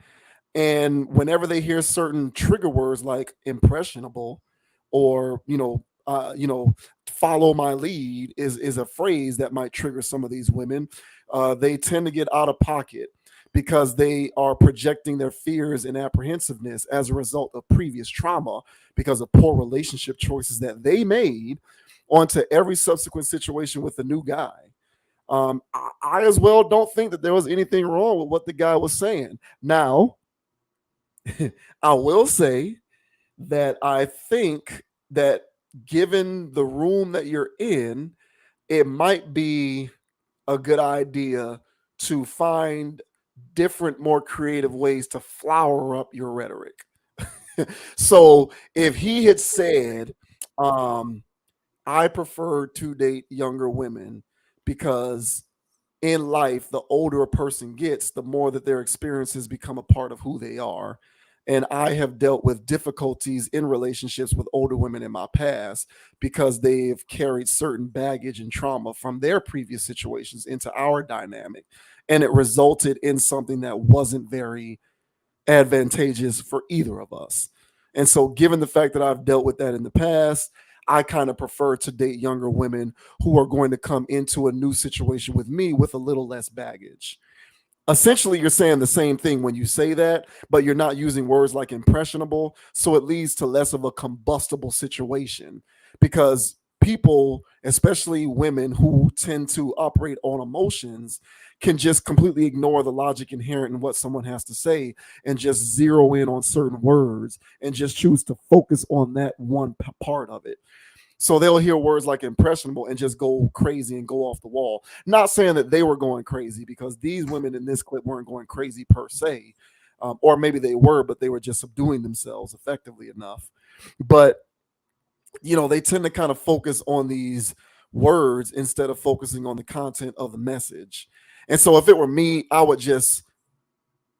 And whenever they hear certain trigger words like impressionable or follow my lead is a phrase that might trigger some of these women, they tend to get out of pocket because they are projecting their fears and apprehensiveness as a result of previous trauma because of poor relationship choices that they made onto every subsequent situation with the new guy. I as well don't think that there was anything wrong with what the guy was saying. Now, I will say that I think that given the room that you're in, it might be a good idea to find different, more creative ways to flower up your rhetoric. So if he had said, I prefer to date younger women because in life, the older a person gets, the more that their experiences become a part of who they are. And I have dealt with difficulties in relationships with older women in my past because they've carried certain baggage and trauma from their previous situations into our dynamic. And it resulted in something that wasn't very advantageous for either of us. And so, given the fact that I've dealt with that in the past, I kind of prefer to date younger women who are going to come into a new situation with me with a little less baggage. Essentially, you're saying the same thing when you say that, but you're not using words like impressionable. So it leads to less of a combustible situation because people, especially women who tend to operate on emotions, can just completely ignore the logic inherent in what someone has to say and just zero in on certain words and just choose to focus on that one part of it. So they'll hear words like impressionable and just go crazy and go off the wall. Not saying that they were going crazy because these women in this clip weren't going crazy per se. Or maybe they were, but they were just subduing themselves effectively enough. But, they tend to kind of focus on these words instead of focusing on the content of the message. And so if it were me, I would just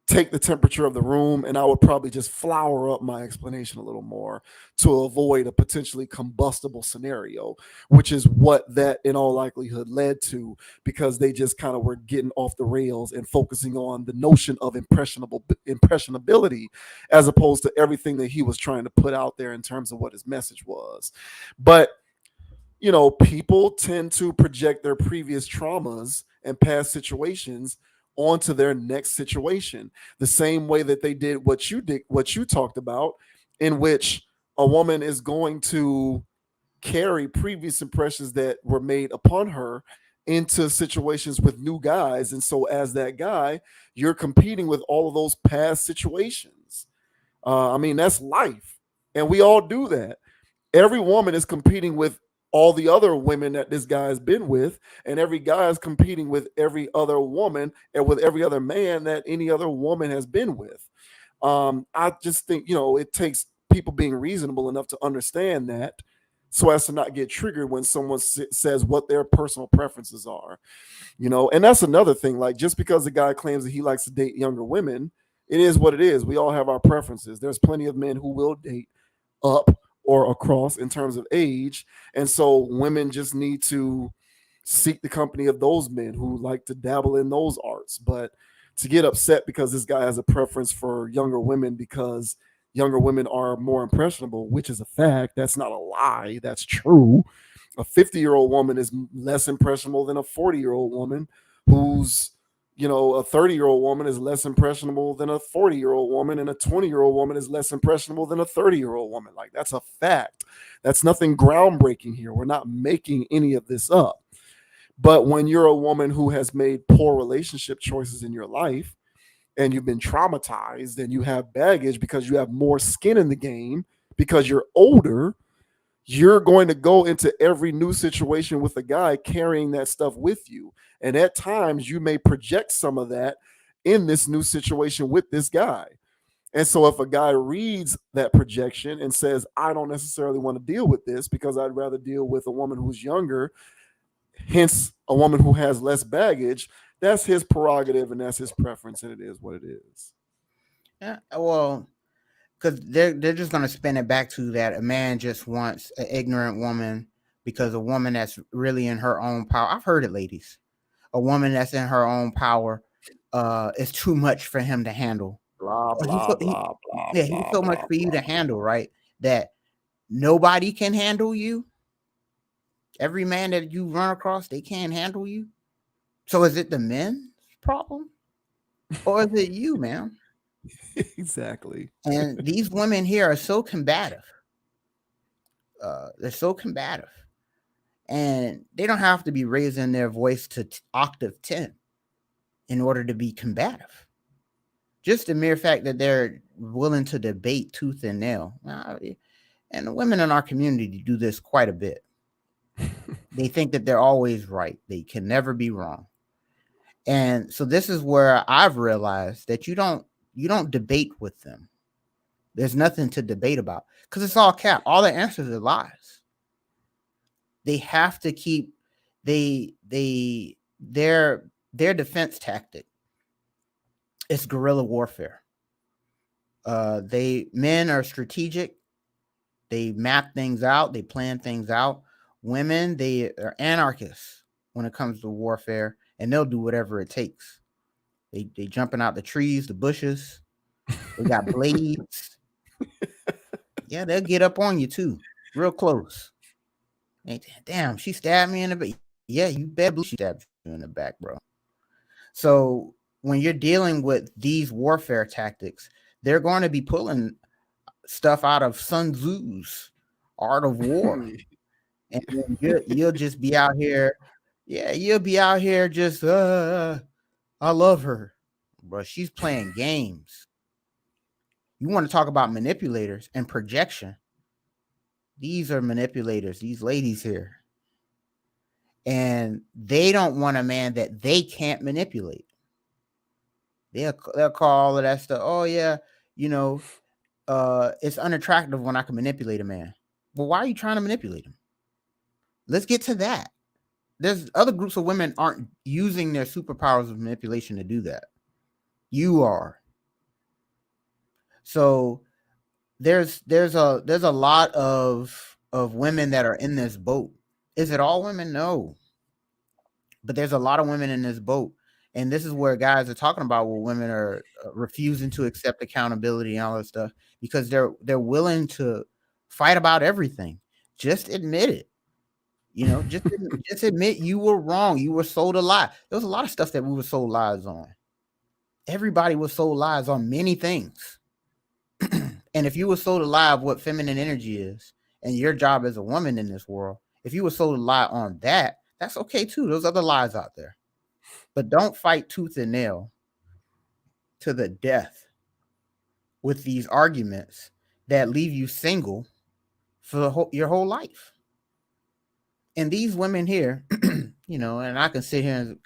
take the temperature of the room and I would probably just flower up my explanation a little more to avoid a potentially combustible scenario, which is what that in all likelihood led to because they just kind of were getting off the rails and focusing on the notion of impressionability as opposed to everything that he was trying to put out there in terms of what his message was. But people tend to project their previous traumas and past situations onto their next situation, the same way that they did what you talked about, in which a woman is going to carry previous impressions that were made upon her into situations with new guys. And so as that guy, you're competing with all of those past situations. That's life. And we all do that. Every woman is competing with all the other women that this guy has been with, and every guy is competing with every other woman and with every other man that any other woman has been with. I just think, it takes people being reasonable enough to understand that so as to not get triggered when someone says what their personal preferences are, and that's another thing. Like, just because the guy claims that he likes to date younger women, it is what it is. We all have our preferences. There's plenty of men who will date up or across in terms of age. And so women just need to seek the company of those men who like to dabble in those arts. But to get upset because this guy has a preference for younger women because younger women are more impressionable, which is a fact. That's not a lie. That's true. A 50-year-old woman is less impressionable than a 40-year-old woman who's, a 30-year-old woman is less impressionable than a 40-year-old woman, and a 20-year-old woman is less impressionable than a 30-year-old woman. Like, that's a fact. That's nothing groundbreaking here. We're not making any of this up. But when you're a woman who has made poor relationship choices in your life, and you've been traumatized and you have baggage because you have more skin in the game because you're older, you're going to go into every new situation with a guy carrying that stuff with you. And at times you may project some of that in this new situation with this guy. And so if a guy reads that projection and says, I don't necessarily want to deal with this because I'd rather deal with a woman who's younger, hence a woman who has less baggage, that's his prerogative and that's his preference, and it is what it is. Yeah, well, because they're just gonna spin it back to that a man just wants an ignorant woman because a woman that's really in her own power. I've heard it, ladies. A woman that's in her own power is too much for him to handle. Blah, blah, blah, blah. Yeah, he's so much for you to handle, right? That nobody can handle you. Every man that you run across, they can't handle you. So is it the men's problem? Or is it you, man? Exactly. And these women here are so combative. They're so combative. And they don't have to be raising their voice to octave 10 in order to be combative. Just the mere fact that they're willing to debate tooth and nail. And the women in our community do this quite a bit. They think that they're always right. They can never be wrong. And so this is where I've realized that you don't debate with them. There's nothing to debate about because it's all cap. All the answers are lies. They have to keep their defense tactic. It's guerrilla warfare. Men are strategic. They map things out. They plan things out. Women, they are anarchists when it comes to warfare, and they'll do whatever it takes. They jumping out the trees, the bushes. They got blades. Yeah, they'll get up on you too, real close. Hey, damn, she stabbed me in the back. Yeah, you bet she stabbed you in the back, bro. So when you're dealing with these warfare tactics, they're going to be pulling stuff out of Sun Tzu's Art of War. And you'll just be out here. Yeah, you'll be out here just, I love her. Bro, she's playing games. You want to talk about manipulators and projection. These are manipulators, these ladies here. And they don't want a man that they can't manipulate. They'll call all of that stuff. Oh, yeah, it's unattractive when I can manipulate a man. Well, why are you trying to manipulate him? Let's get to that. There's other groups of women aren't using their superpowers of manipulation to do that. You are. So there's a lot of women that are in this boat. Is it all women? No. But there's a lot of women in this boat. And this is where guys are talking about where women are refusing to accept accountability and all that stuff because they're willing to fight about everything. Just admit it. Just admit you were wrong. You were sold a lie. There was a lot of stuff that we were sold lies on. Everybody was sold lies on many things. And if you were sold a lie of what feminine energy is and your job as a woman in this world, if you were sold a lie on that, that's okay too. There's other lies out there. But don't fight tooth and nail to the death with these arguments that leave you single for your whole life. And these women here, and I can sit here and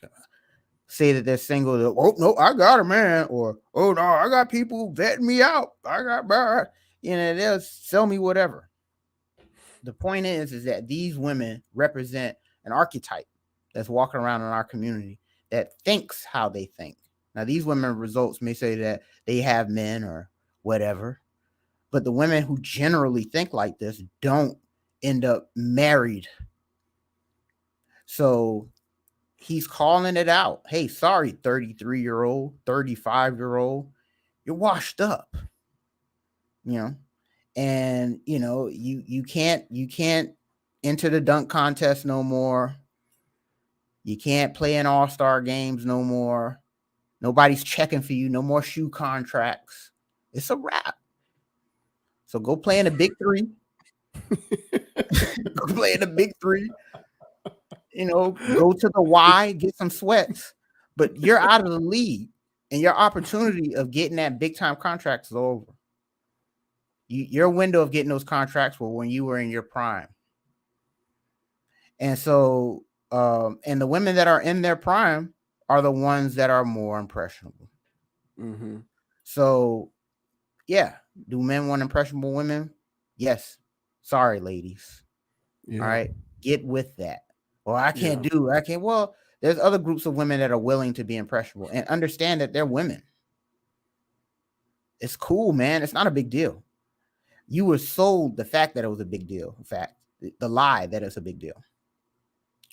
say that they're single. Oh, no, I got a man. Or, oh, no, I got people vetting me out. I got, they'll sell me whatever. The point is that these women represent an archetype that's walking around in our community that thinks how they think. Now, these women results may say that they have men or whatever, but the women who generally think like this don't end up married. So he's calling it out. Hey, sorry, 33-year-old, 35-year-old, you're washed up. You know, and you know, you can't enter the dunk contest no more. You can't play in all-star games no more. Nobody's checking for you. No more shoe contracts. It's a wrap. So go play in the big three. Go play in the big three. You know, go to the Y, get some sweats. But you're out of the league, and your opportunity of getting that big-time contract is over. Your window of getting those contracts were when you were in your prime. And so, and the women that are in their prime are the ones that are more impressionable. Mm-hmm. So, yeah. Do men want impressionable women? Yes. Sorry, ladies. Yeah. All right. Get with that. Well, I can't. Well, there's other groups of women that are willing to be impressionable and understand that they're women. It's cool, man. It's not a big deal. You were sold the fact that it was a big deal. In fact, the lie that it's a big deal.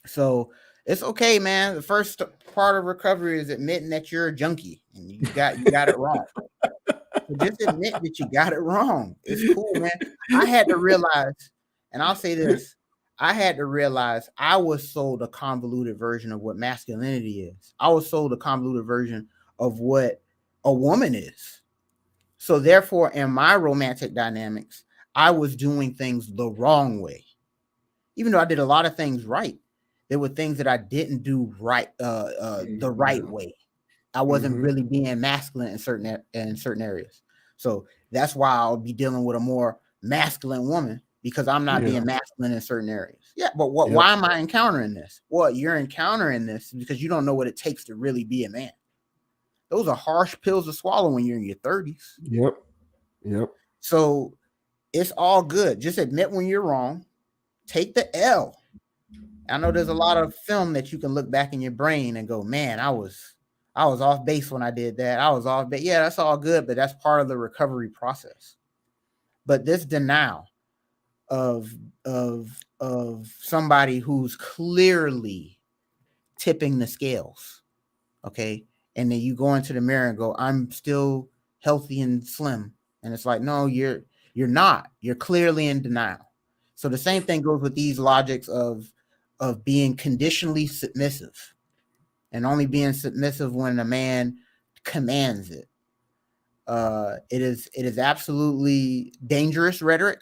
So it's okay, man. The first part of recovery is admitting that you're a junkie and you got it wrong. So just admit that you got it wrong. It's cool, man. I had to realize, and I'll say this, I had to realize I was sold a convoluted version of what masculinity is. I was sold a convoluted version of what a woman is. So therefore, in my romantic dynamics, I was doing things the wrong way. Even though I did a lot of things right, there were things that I didn't do right, the right way. I wasn't really being masculine in certain areas. So that's why I'll be dealing with a more masculine woman, because I'm not being masculine in certain areas. Yeah, but why am I encountering this? Well, you're encountering this because you don't know what it takes to really be a man. Those are harsh pills to swallow when you're in your 30s. Yep. So it's all good. Just admit when you're wrong. Take the L. I know there's a lot of film that you can look back in your brain and go, man, I was off base when I did that. I was off base. Yeah, that's all good, but that's part of the recovery process. But this denial of somebody who's clearly tipping the scales, okay, and then you go into the mirror and go, I'm still healthy and slim, and it's like, no, you're not. You're clearly in denial. So the same thing goes with these logics of being conditionally submissive and only being submissive when a man commands it. It is absolutely dangerous rhetoric.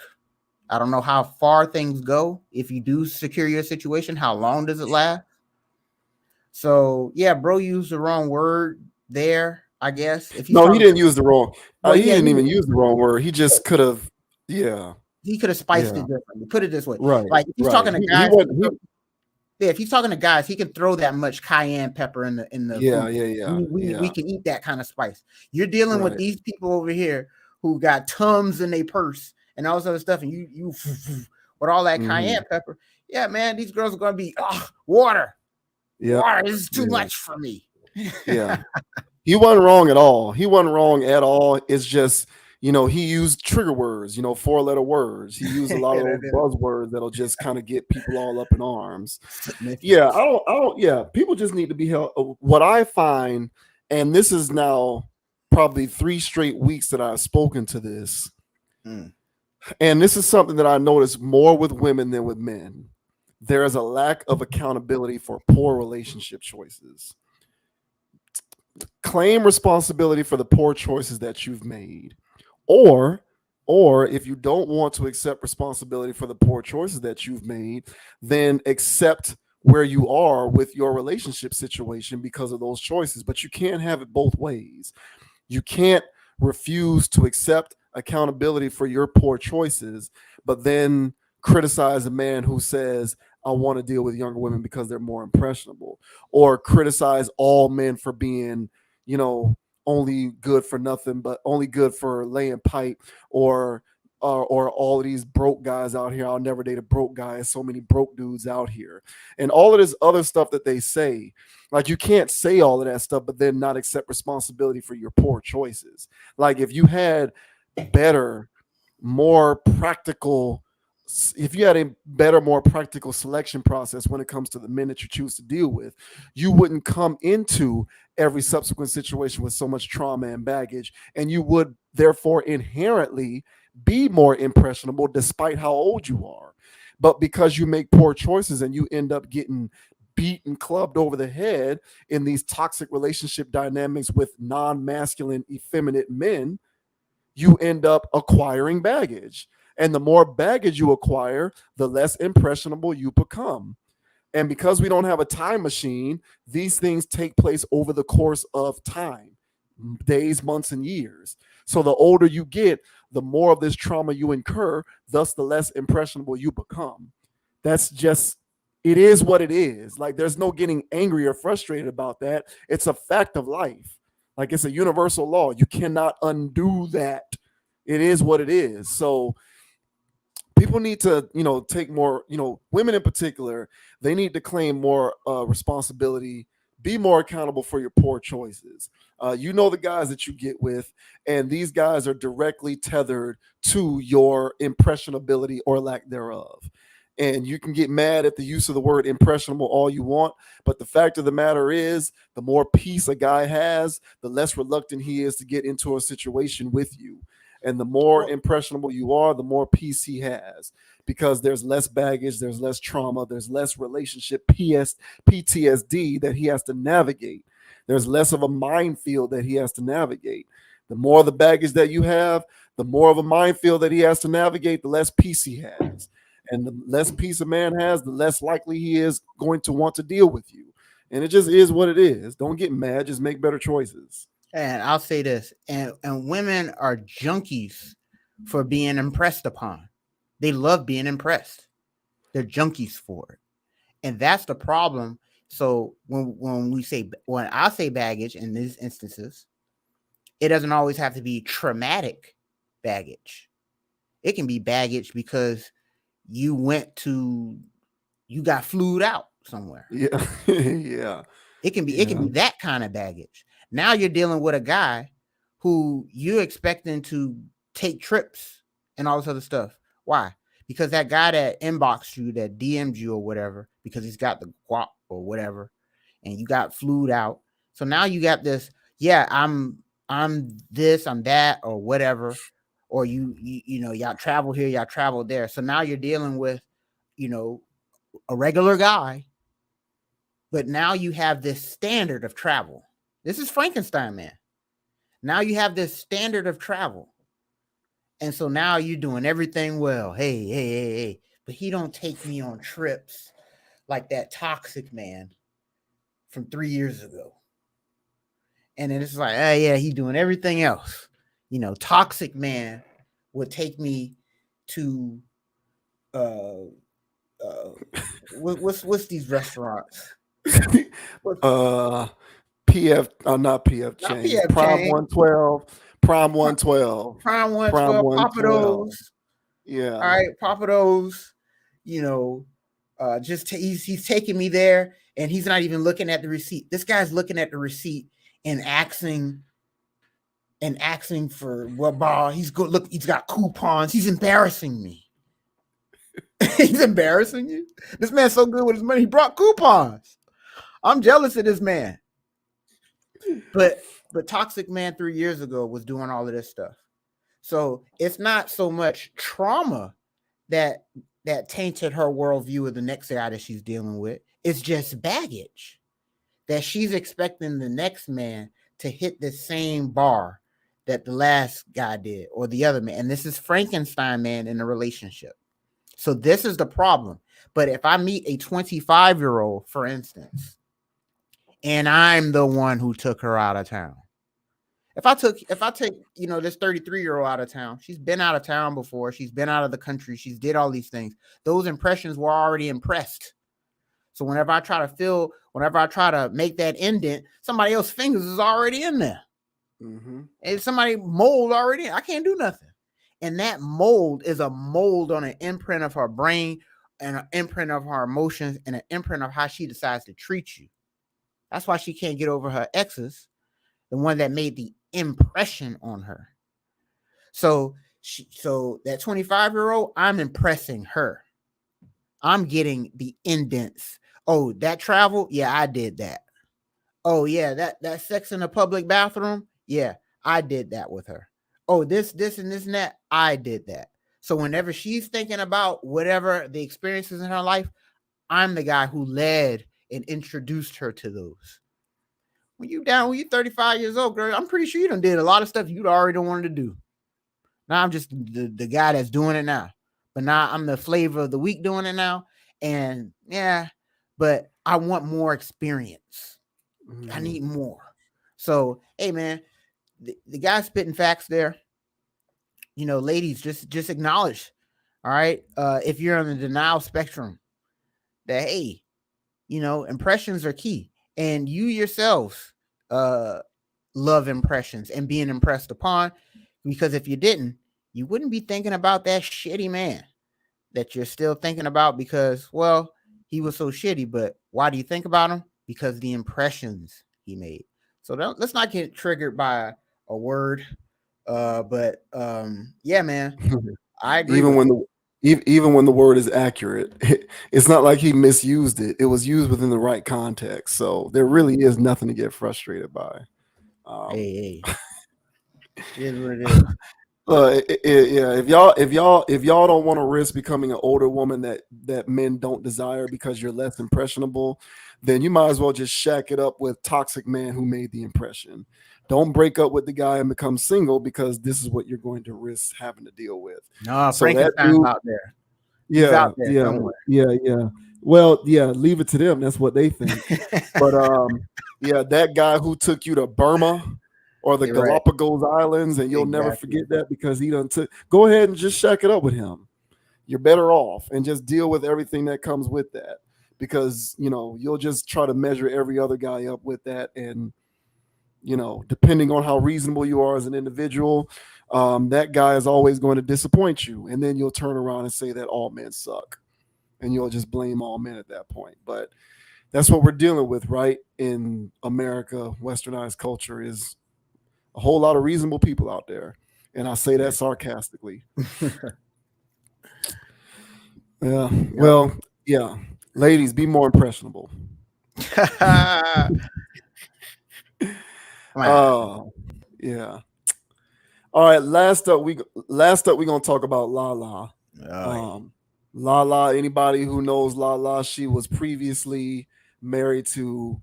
I don't know how far things go. If you do secure your situation, how long does it last? So yeah, bro used the wrong word there, I guess. If he didn't use the wrong. He didn't even use the wrong word. He just could have. Yeah. He could have spiced it differently. Put it this way. Right. Like if he's talking to guys. If he's talking to guys, he can throw that much cayenne pepper in the food. We can eat that kind of spice. You're dealing with these people over here who got Tums in their purse and all this other stuff, and you with all that cayenne pepper. Yeah, man, these girls are gonna be water. Yeah, water is too much for me. Yeah, he wasn't wrong at all. It's just, he used trigger words, 4-letter words. He used a lot of those buzzwords that'll just kind of get people all up in arms. Yeah, I don't. Yeah, people just need to be held. What I find, and this is now probably 3 straight weeks that I've spoken to this, and this is something that I notice more with women than with men. There is a lack of accountability for poor relationship choices. Claim responsibility for the poor choices that you've made. Or if you don't want to accept responsibility for the poor choices that you've made, then accept where you are with your relationship situation because of those choices. But you can't have it both ways. You can't refuse to accept accountability for your poor choices, but then criticize a man who says, I want to deal with younger women because they're more impressionable, or criticize all men for being, only good for nothing, but only good for laying pipe, or all of these broke guys out here. I'll never date a broke guy. So many broke dudes out here, and all of this other stuff that they say. Like, you can't say all of that stuff, but then not accept responsibility for your poor choices. Like, if you had better, more practical if you had a better, more practical selection process when it comes to the men that you choose to deal with, you wouldn't come into every subsequent situation with so much trauma and baggage, and you would therefore inherently be more impressionable despite how old you are. But because you make poor choices and you end up getting beat and clubbed over the head in these toxic relationship dynamics with non-masculine, effeminate men, you end up acquiring baggage. And the more baggage you acquire, the less impressionable you become. And because we don't have a time machine, these things take place over the course of time, days, months, and years. So the older you get, the more of this trauma you incur, thus the less impressionable you become. That's just, it is what it is. Like, there's no getting angry or frustrated about that. It's a fact of life. Like, it's a universal law. You cannot undo that. It is what it is. So people need to, take more, women in particular, they need to claim more responsibility, be more accountable for your poor choices. The guys that you get with, and these guys are directly tethered to your impressionability or lack thereof. And you can get mad at the use of the word impressionable all you want, but the fact of the matter is, the more peace a guy has, the less reluctant he is to get into a situation with you. And the more impressionable you are, the more peace he has, because there's less baggage, there's less trauma, there's less relationship PTSD that he has to navigate. There's less of a minefield that he has to navigate. The more the baggage that you have, the more of a minefield that he has to navigate, the less peace he has. And the less peace a man has, the less likely he is going to want to deal with you. And it just is what it is. Don't get mad, just make better choices. And I'll say this, and women are junkies for being impressed upon. They love being impressed. They're junkies for it. And that's the problem. So when I say baggage in these instances, it doesn't always have to be traumatic baggage. It can be baggage because you got flued out somewhere. Yeah. Yeah. It can be that kind of baggage. Now you're dealing with a guy who you're expecting to take trips and all this other stuff. Why? Because that guy that inboxed you, that DM'd you or whatever, because he's got the guap or whatever, and you got flued out. So now you got this, I'm this, I'm that, or whatever. Or y'all travel here, y'all travel there. So now you're dealing with, a regular guy, but now you have this standard of travel. This is Frankenstein, man. Now you have this standard of travel. And so now you're doing everything well. Hey. But he don't take me on trips like that toxic man from 3 years ago. And then it's like, he's doing everything else. Toxic man would take me to what's these restaurants? PF, not PF chain. Prime 112. Prime 112. Prime 112. Papados. Yeah. All right, Papados. He's taking me there, and he's not even looking at the receipt. This guy's looking at the receipt and asking for what bar. He's good. Look, he's got coupons. He's embarrassing me. He's embarrassing you. This man's so good with his money. He brought coupons. I'm jealous of this man. But toxic man 3 years ago was doing all of this stuff. So it's not so much trauma that tainted her worldview of the next guy that she's dealing with. It's just baggage that she's expecting the next man to hit the same bar that the last guy did or the other man. And this is Frankenstein man in a relationship. So this is the problem. But if I meet a 25-year-old, for instance, and I'm the one who took her out of town. If I take, this 33-year-old out of town, she's been out of town before. She's been out of the country. She's did all these things. Those impressions were already impressed. So whenever I try to make that indent, somebody else's fingers is already in there. Mm-hmm. And somebody mold already in. I can't do nothing. And that mold is a mold on an imprint of her brain and an imprint of her emotions and an imprint of how she decides to treat you. That's why she can't get over her exes, the one that made the impression on her. So So that 25-year-old, I'm impressing her. I'm getting the indents. Oh, that travel? Yeah, I did that. Oh, yeah, that sex in a public bathroom? Yeah, I did that with her. Oh, this, and this and that, I did that. So whenever she's thinking about whatever the experiences in her life, I'm the guy who led and introduced her to those. When you're 35 years old, girl, I'm pretty sure you done did a lot of stuff you'd already wanted to do. Now I'm just the guy that's doing it now. But now I'm the flavor of the week doing it now. And yeah, but I want more experience. I need more. So, hey man, the guy spitting facts there. You know, ladies, just acknowledge. All right. If you're on the denial spectrum, that hey, you know, impressions are key. And you yourselves love impressions and being impressed upon. Because if you didn't, you wouldn't be thinking about that shitty man that you're still thinking about because, well, he was so shitty. But why do you think about him? Because the impressions he made. So let's not get triggered by a word. But yeah, man, I agree. Even when the word is accurate, it's not like he misused it. It was used within the right context. So there really is nothing to get frustrated by. Hey. It is what it is. Yeah, if y'all don't want to risk becoming an older woman that men don't desire because you're less impressionable, then you might as well just shack it up with toxic man who made the impression. Don't break up with the guy and become single because this is what you're going to risk having to deal with. No, So that Frankenstein's dude, out there. He's out there somewhere. yeah. Well, yeah, leave it to them. That's what they think. But yeah, that guy who took you to Burma or the You're right. Galapagos Islands, and you'll never forget that because he done took. Go ahead and just shack it up with him. You're better off and just deal with everything that comes with that because you know you'll just try to measure every other guy up with that, and you know depending on how reasonable you are as an individual, that guy is always going to disappoint you, and then you'll turn around and say that all men suck, and you'll just blame all men at that point. But that's what we're dealing with, right? In America, westernized culture is a whole lot of reasonable people out there. And I say that sarcastically. Yeah. Well, yeah. Ladies, be more impressionable. Yeah. All right. Last up, we're gonna talk about Lala. Lala. Anybody who knows Lala, she was previously married to.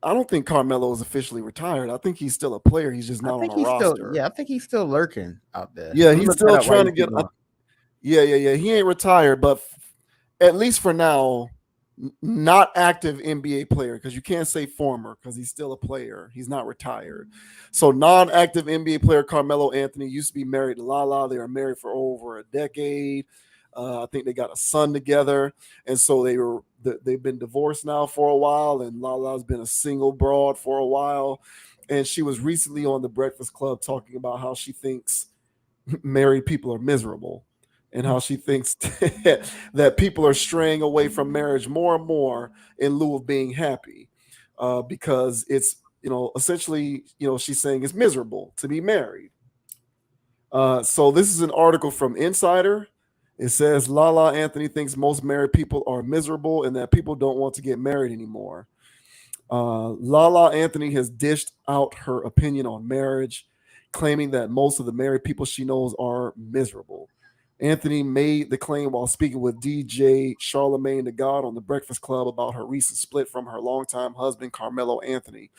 I don't think Carmelo is officially retired. I think he's still a player. He's just not on a roster. I think he's still lurking out there. Yeah, he's still trying to get. Yeah. He ain't retired, but at least for now, not active NBA player because you can't say former because he's still a player. He's not retired. So non-active NBA player Carmelo Anthony used to be married to Lala. They were married for over a decade. I think they got a son together, and so they've been divorced now for a while. And Lala's been a single broad for a while, and she was recently on the Breakfast Club talking about how she thinks married people are miserable, and how she thinks that people are straying away from marriage more and more in lieu of being happy, because it's essentially she's saying it's miserable to be married. So this is an article from Insider. It says Lala Anthony thinks most married people are miserable and that people don't want to get married anymore. Lala Anthony has dished out her opinion on marriage, claiming that most of the married people she knows are miserable. Anthony made the claim while speaking with DJ Charlamagne the God on the Breakfast Club about her recent split from her longtime husband, Carmelo Anthony.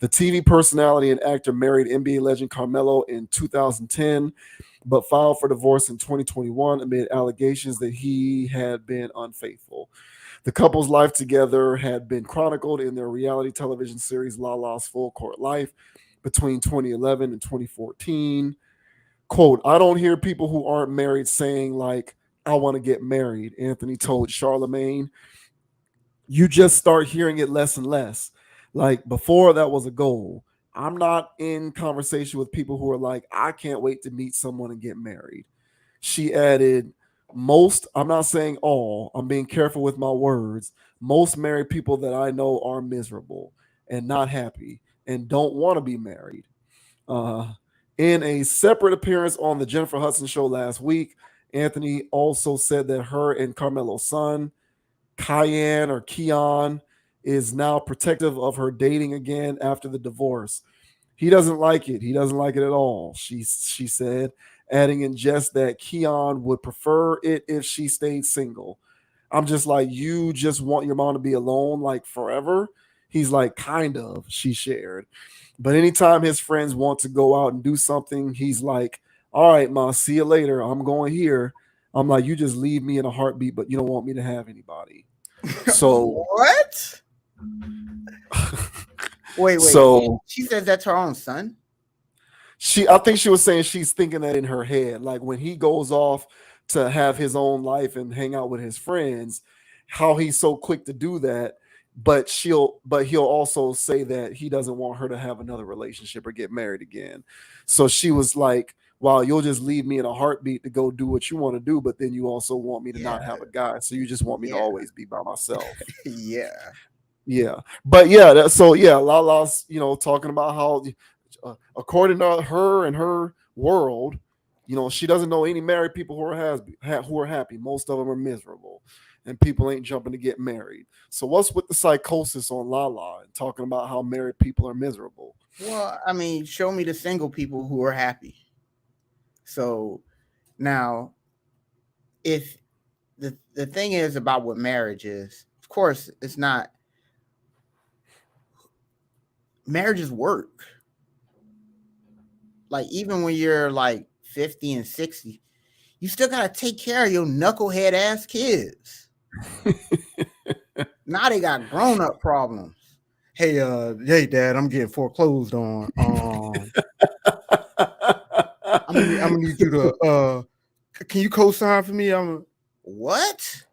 The TV personality and actor married NBA legend Carmelo in 2010, but filed for divorce in 2021 amid allegations that he had been unfaithful. The couple's life together had been chronicled in their reality television series Lala's Full Court Life between 2011 and 2014. Quote, I don't hear people who aren't married saying like, I want to get married, Anthony told Charlamagne. You just start hearing it less and less. Like before that was a goal. I'm not in conversation with people who are like, I can't wait to meet someone and get married. She added, I'm not saying all, I'm being careful with my words. Most married people that I know are miserable and not happy and don't want to be married. In a separate appearance on the Jennifer Hudson show last week, Anthony also said that her and Carmelo's son, Kyan or Keon, is now protective of her dating again after the divorce. He doesn't like it. He doesn't like it at all, she said, adding in jest that Keon would prefer it if she stayed single. I'm just like, you just want your mom to be alone like forever? He's like, kind of, she shared. But anytime his friends want to go out and do something, he's like, all right, ma, see you later. I'm going here. I'm like, you just leave me in a heartbeat, but you don't want me to have anybody. So what? Wait. So she says that's her own son. I think she was saying she's thinking that in her head, like when he goes off to have his own life and hang out with his friends, how he's so quick to do that. But he'll also say that he doesn't want her to have another relationship or get married again. So she was like, "Wow, you'll just leave me in a heartbeat to go do what you want to do, but then you also want me to not have a guy. So you just want me to always be by myself." Yeah. But yeah, Lala's, talking about how, according to her and her world, she doesn't know any married people who are happy. Most of them are miserable, and people ain't jumping to get married. So what's with the psychosis on Lala and talking about how married people are miserable? Well, I mean, show me the single people who are happy. So now, if the thing is about what marriage is, of course, it's not. Marriage is work. Like, even when you're like 50 and 60, you still got to take care of your knucklehead ass kids. Now they got grown up problems. Hey, Dad, I'm getting foreclosed on. I'm gonna need you to can you co-sign for me? What?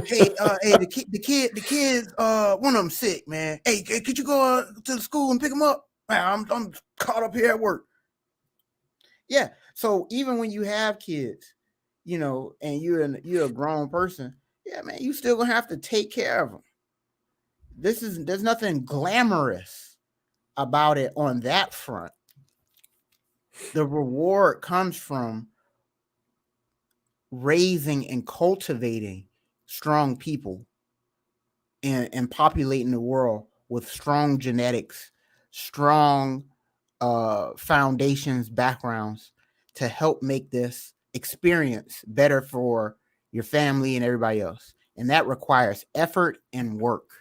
Hey, the kids, one of them sick, man. Hey, could you go to the school and pick them up? Man, I'm caught up here at work. Yeah. So even when you have kids, and you're a grown person, yeah, man, you still gonna have to take care of them. There's nothing glamorous about it on that front. The reward comes from raising and cultivating strong people and populating the world with strong genetics, strong foundations, backgrounds to help make this experience better for your family and everybody else. And that requires effort and work.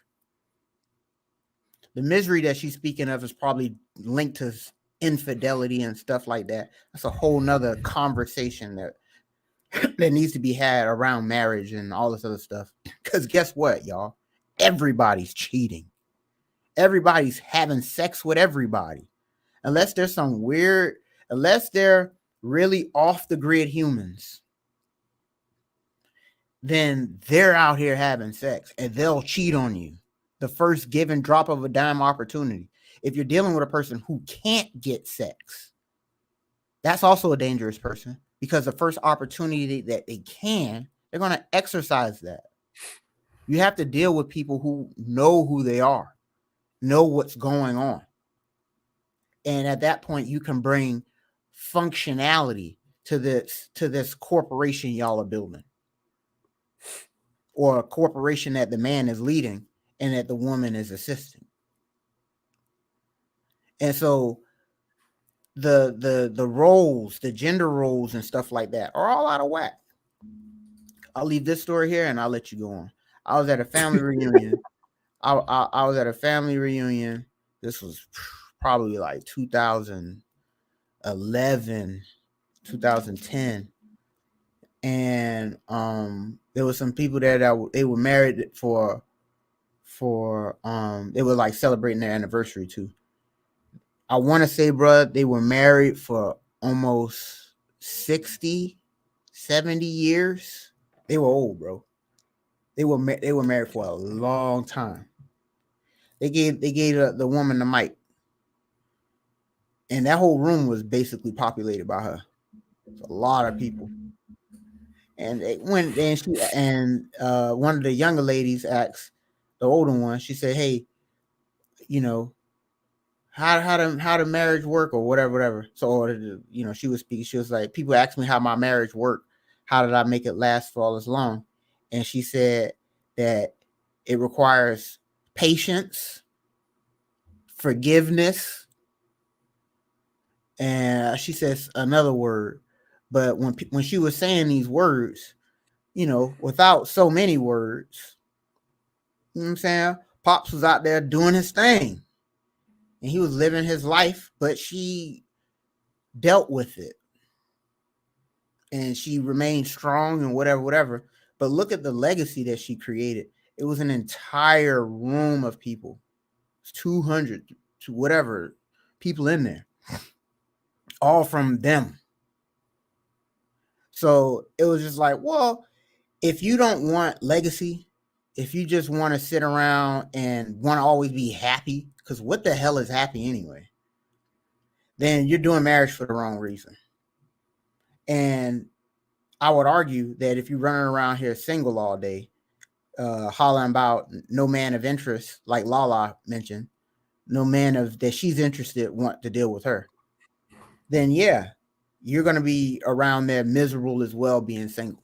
The misery that she's speaking of is probably linked to infidelity and stuff like that. That's a whole nother conversation that needs to be had around marriage and all this other stuff. Because guess what, y'all? Everybody's cheating. Everybody's having sex with everybody. Unless they're really off the grid humans, then they're out here having sex and they'll cheat on you. The first given drop of a dime opportunity. If you're dealing with a person who can't get sex, that's also a dangerous person, because the first opportunity that they can, they're going to exercise that. You have to deal with people who know who they are, know what's going on. And at that point, you can bring functionality to this corporation y'all are building, or a corporation that the man is leading and that the woman is assisting. And so the roles, the gender roles and stuff like that are all out of whack. I'll leave this story here and I'll let you go on. I was at a family reunion. I was at a family reunion. This was probably like 2011, 2010. And there was some people there that they were married for they were like celebrating their anniversary too. I want to say, bro, they were married for almost 60, 70 years. They were old, bro. They were married for a long time. They gave the woman the mic, and that whole room was basically populated by her. It's a lot of people. And one of the younger ladies asked the older one. She said, "Hey, how the marriage work or whatever. So, you know, she was speaking. She was like, people ask me how my marriage worked. How did I make it last for all this long? And she said that it requires patience, forgiveness, and she says another word. But when she was saying these words, you know, without so many words, you know what I'm saying? Pops was out there doing his thing and he was living his life, but she dealt with it and she remained strong and whatever. But look at the legacy that she created. It was an entire room of people, 200 to whatever people in there, all from them. So it was just like, well, if you don't want legacy, if you just want to sit around and want to always be happy, because what the hell is happy anyway? Then you're doing marriage for the wrong reason. And I would argue that if you're running around here single all day, hollering about no man of interest, like Lala mentioned, no man of that she's interested want to deal with her, then yeah, you're going to be around there miserable as well being single.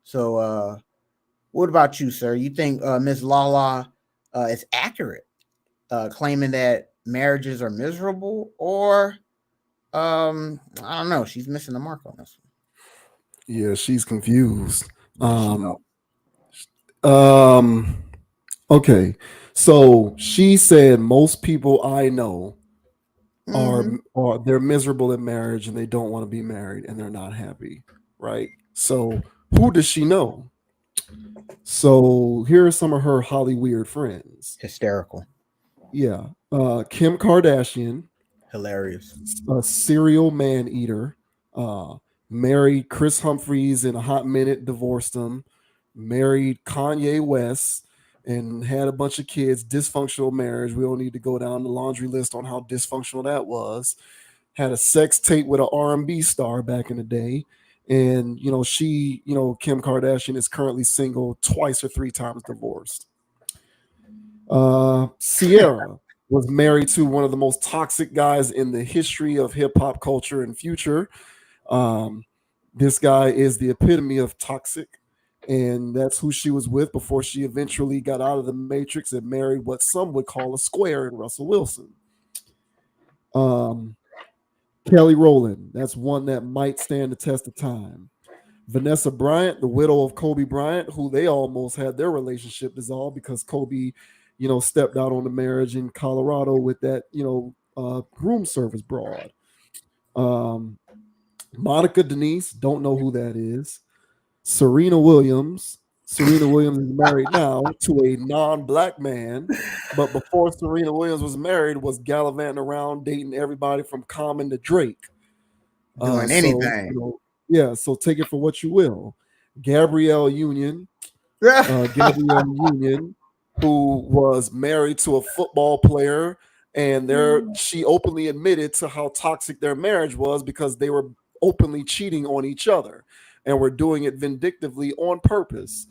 So what about you, sir? You think Ms. Lala is accurate claiming that marriages are miserable, or I don't know, she's missing the mark on this one? Yeah, she's confused. She Okay, so she said most people I know Mhm. are they're miserable in marriage and they don't want to be married and they're not happy, right? So who does she know? So here are some of her Hollyweird friends. Hysterical, Yeah, Kim Kardashian, hilarious. a serial man eater, uh, married Chris Humphries in a hot minute, divorced him, married Kanye West, and had a bunch of kids. Dysfunctional marriage. We don't need to go down the laundry list on how dysfunctional that was. Had a sex tape with an R&B star back in the day. And, you know, Kim Kardashian is currently single, twice or three times divorced. Sierra was married to one of the most toxic guys in the history of hip hop culture and future. Um, this guy is the epitome of toxic, and that's who she was with before she eventually got out of the matrix and married what some would call a square in Russell Wilson. Um, Kelly Rowland, that's one that might stand the test of time. Vanessa Bryant, the widow of Kobe Bryant, who they almost had their relationship dissolved because Kobe, stepped out on the marriage in Colorado with that, room service broad. Um, Monica Denise, don't know who that is. Serena Williams. Serena Williams is married now to a non-black man, but before Serena Williams was married, was gallivanting around dating everybody from Common to Drake. Doing So anything. yeah, so take it for what you will. Gabrielle Union, who was married to a football player, and she openly admitted to how toxic their marriage was because they were openly cheating on each other and were doing it vindictively on purpose.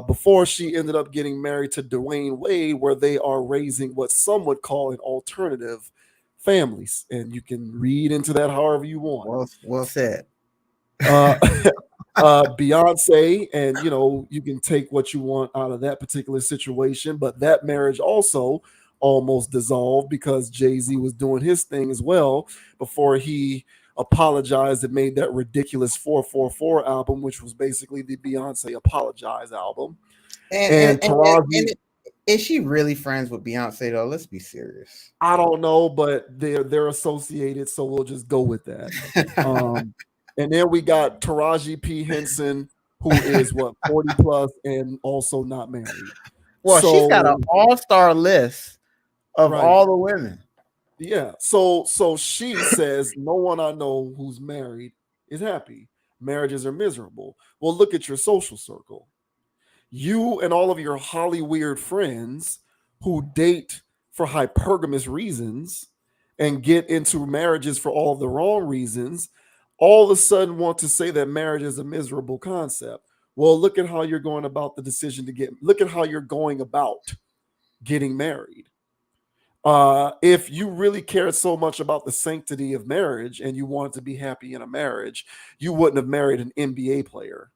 Before she ended up getting married to Dwayne Wade, where they are raising what some would call an alternative families, and you can read into that however you want. Well said. uh, Beyonce, and you can take what you want out of that particular situation, but that marriage also almost dissolved because Jay-Z was doing his thing as well before he apologized and made that ridiculous 444 album, which was basically the Beyonce apologize album. And is she really friends with Beyonce though? Let's be serious. I don't know, but they're associated, so we'll just go with that. And then we got Taraji P. Henson, who is 40 plus and also not married. Well, she's got an all-star list of all the women. Yeah. So she says no one I know who's married is happy. Marriages are miserable. Well, look at your social circle. You and all of your Hollyweird friends who date for hypergamous reasons and get into marriages for all the wrong reasons, all of a sudden want to say that marriage is a miserable concept. Well, look at how you're going about the decision look at how you're going about getting married. If you really cared so much about the sanctity of marriage and you wanted to be happy in a marriage, you wouldn't have married an NBA player,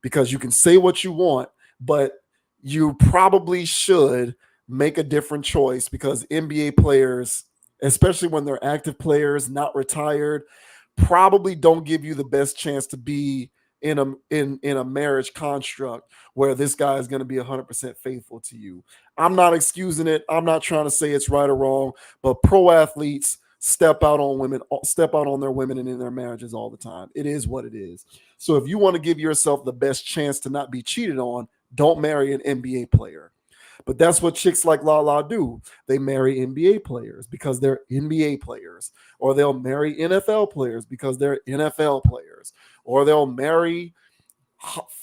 because you can say what you want, but you probably should make a different choice, because NBA players, especially when they're active players, not retired, probably don't give you the best chance to be in a marriage construct where this guy is going to be 100% faithful to you. I'm not excusing it. I'm not trying to say it's right or wrong, but pro athletes step out on women, step out on their women and in their marriages all the time. It is what it is. So if you want to give yourself the best chance to not be cheated on, don't marry an NBA player. But that's what chicks like Lala do. They marry NBA players because they're NBA players, or they'll marry NFL players because they're NFL players, or they'll marry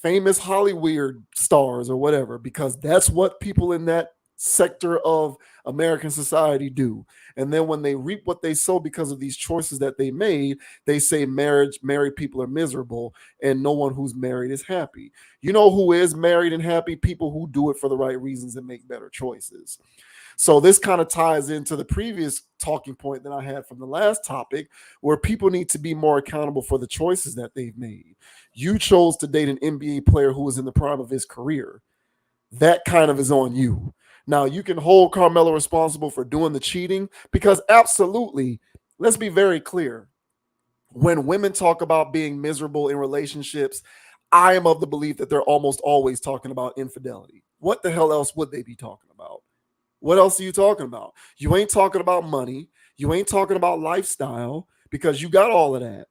famous Hollywood stars or whatever, because that's what people in that sector of American society do. And then when they reap what they sow because of these choices that they made, they say married people are miserable and no one who's married is happy. You know who is married and happy? People who do it for the right reasons and make better choices. So this kind of ties into the previous talking point that I had from the last topic, where people need to be more accountable for the choices that they've made. You chose to date an NBA player who was in the prime of his career. That kind of is on you. Now, you can hold Carmelo responsible for doing the cheating, because absolutely, let's be very clear. When women talk about being miserable in relationships, I am of the belief that they're almost always talking about infidelity. What the hell else would they be talking about? What else are you talking about? You ain't talking about money. You ain't talking about lifestyle, because you got all of that.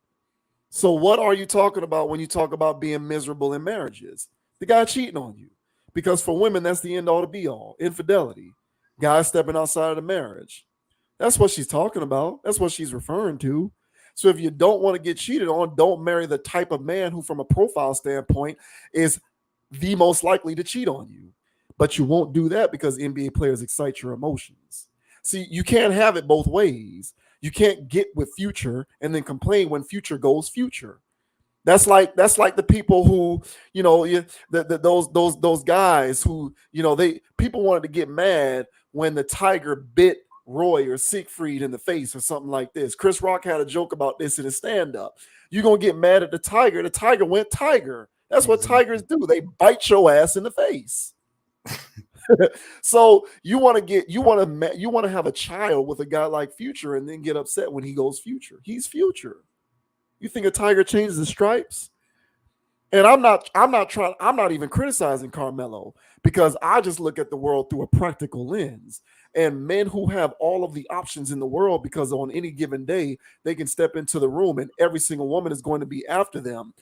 So what are you talking about when you talk about being miserable in marriages? The guy cheating on you. Because for women, that's the end all to be all. Infidelity. Guys stepping outside of the marriage. That's what she's talking about. That's what she's referring to. So if you don't want to get cheated on, don't marry the type of man who, from a profile standpoint, is the most likely to cheat on you. But you won't do that because NBA players excite your emotions. See, you can't have it both ways. You can't get with Future and then complain when Future goes Future. That's like the people who, those guys who, people wanted to get mad when the tiger bit Roy or Siegfried in the face or something like this. Chris Rock had a joke about this in his stand-up. You're gonna get mad at the tiger went tiger. That's what tigers do. They bite your ass in the face. So you want to have a child with a guy like Future and then get upset when he goes Future. He's Future. You think a tiger changes the stripes? And I'm not even criticizing Carmelo, because I just look at the world through a practical lens. And men who have all of the options in the world, because on any given day they can step into the room and every single woman is going to be after them,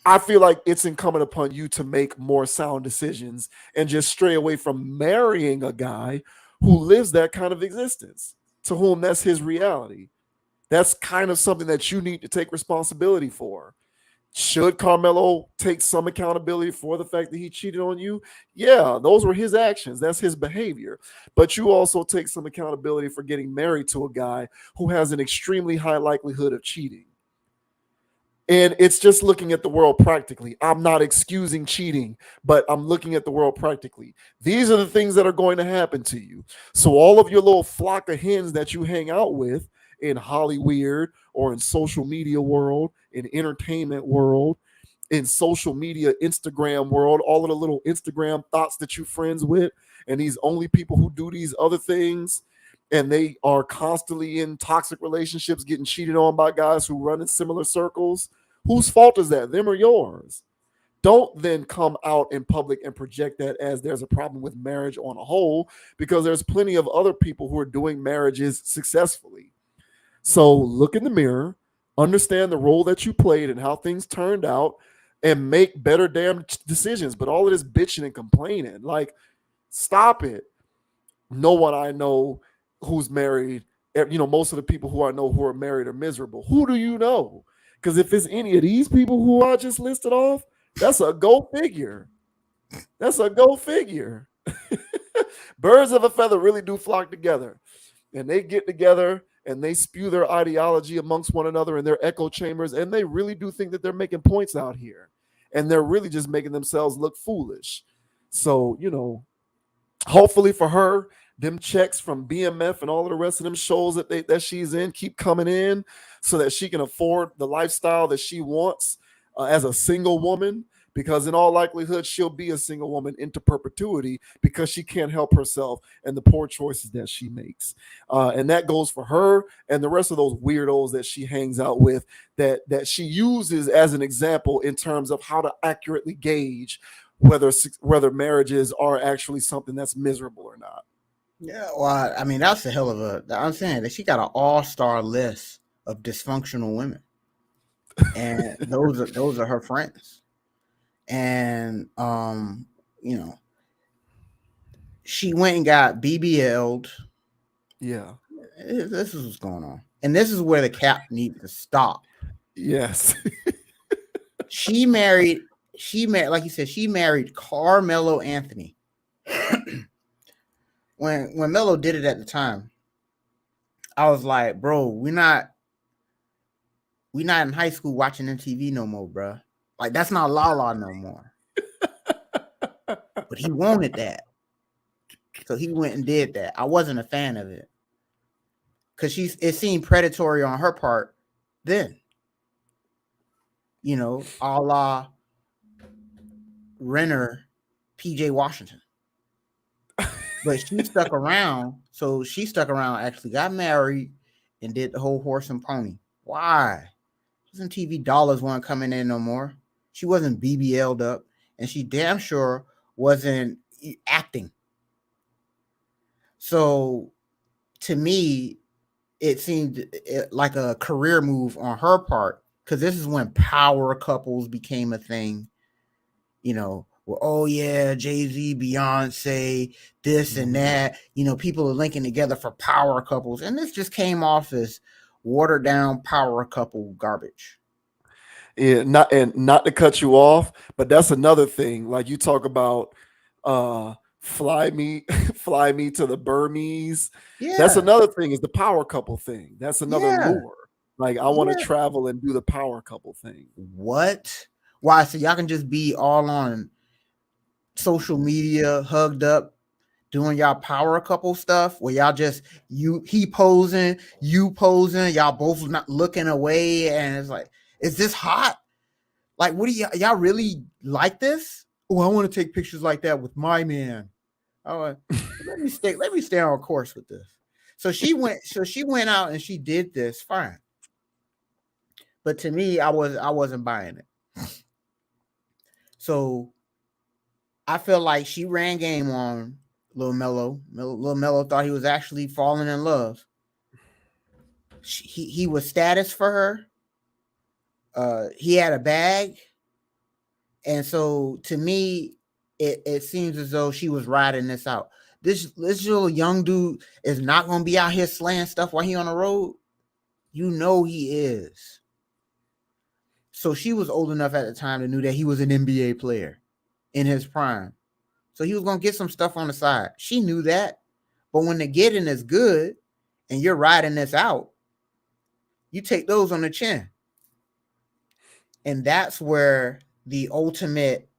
I feel like it's incumbent upon you to make more sound decisions and just stray away from marrying a guy who lives that kind of existence, to whom that's his reality. That's kind of something that you need to take responsibility for. Should Carmelo take some accountability for the fact that he cheated on you? Yeah, those were his actions. That's his behavior. But you also take some accountability for getting married to a guy who has an extremely high likelihood of cheating. And it's just looking at the world practically. I'm not excusing cheating, but I'm looking at the world practically. These are the things that are going to happen to you. So all of your little flock of hens that you hang out with in Hollywood or in social media world, in entertainment world, in social media, Instagram world, all of the little Instagram thoughts that you're friends with, and these only people who do these other things, and they are constantly in toxic relationships, getting cheated on by guys who run in similar circles. Whose fault is that? Them or yours? Don't then come out in public and project that as there's a problem with marriage on a whole, because there's plenty of other people who are doing marriages successfully. So look in the mirror, understand the role that you played and how things turned out, and make better damn decisions. But all of this bitching and complaining, like, stop it. No one I know who's married, most of the people who I know who are married are miserable. Who do you know? Because if it's any of these people who I just listed off, that's a go figure. That's a go figure. Birds of a feather really do flock together, and they get together and they spew their ideology amongst one another in their echo chambers, and they really do think that they're making points out here, and they're really just making themselves look foolish. So, hopefully for her, them checks from BMF and all of the rest of them shows that she's in keep coming in so that she can afford the lifestyle that she wants as a single woman, because in all likelihood she'll be a single woman into perpetuity because she can't help herself and the poor choices that she makes. And that goes for her and the rest of those weirdos that she hangs out with, that she uses as an example in terms of how to accurately gauge whether marriages are actually something that's miserable or not. Yeah, well, I mean, that's a hell of a. I'm saying that she got an all-star list of dysfunctional women, and those are her friends. And you know, she went and got BBL'd. Yeah. This is what's going on, and this is where the cap needs to stop. Yes. She married, like you said, she married Carmelo Anthony. When Melo did it at the time, I was like, bro, we're not in high school watching MTV no more, bro. Like, that's not La no more. But he wanted that. So he went and did that. I wasn't a fan of it. Because it seemed predatory on her part then. You know, a la Renner, PJ Washington. But she stuck around. So she stuck around, actually got married, and did the whole horse and pony. Why? Because TV dollars weren't coming in no more. She wasn't BBL'd up, and she damn sure wasn't acting. So to me, it seemed like a career move on her part, because this is when power couples became a thing. You know, well, oh yeah, Jay-Z, Beyonce, this and that. You know, people are linking together for power couples, and this just came off as watered down power couple garbage. Yeah, not to cut you off, but that's another thing. Like you talk about fly me to the Burmese. Yeah. That's another thing, is the power couple thing. That's another Yeah. lure. Like, I want to travel and do the power couple thing. What? Why? So y'all can just be all on social media, hugged up, doing y'all power couple stuff where y'all just he posing, you posing, y'all both not looking away, and it's like, is this hot? Like, what do y'all really like this? Oh, I want to take pictures like that with my man. Oh, let me stay on course with this. So she went out and she did this, fine. But to me, I wasn't buying it. So I feel like she ran game on Lil Melo. Lil Melo thought he was actually falling in love. He was status for her. He had a bag. And so to me, it seems as though she was riding this out. This little young dude is not going to be out here slaying stuff while he on the road. You know he is. So she was old enough at the time to know that he was an NBA player in his prime. So he was going to get some stuff on the side. She knew that. But when the getting is good and you're riding this out, you take those on the chin. And that's where the ultimate,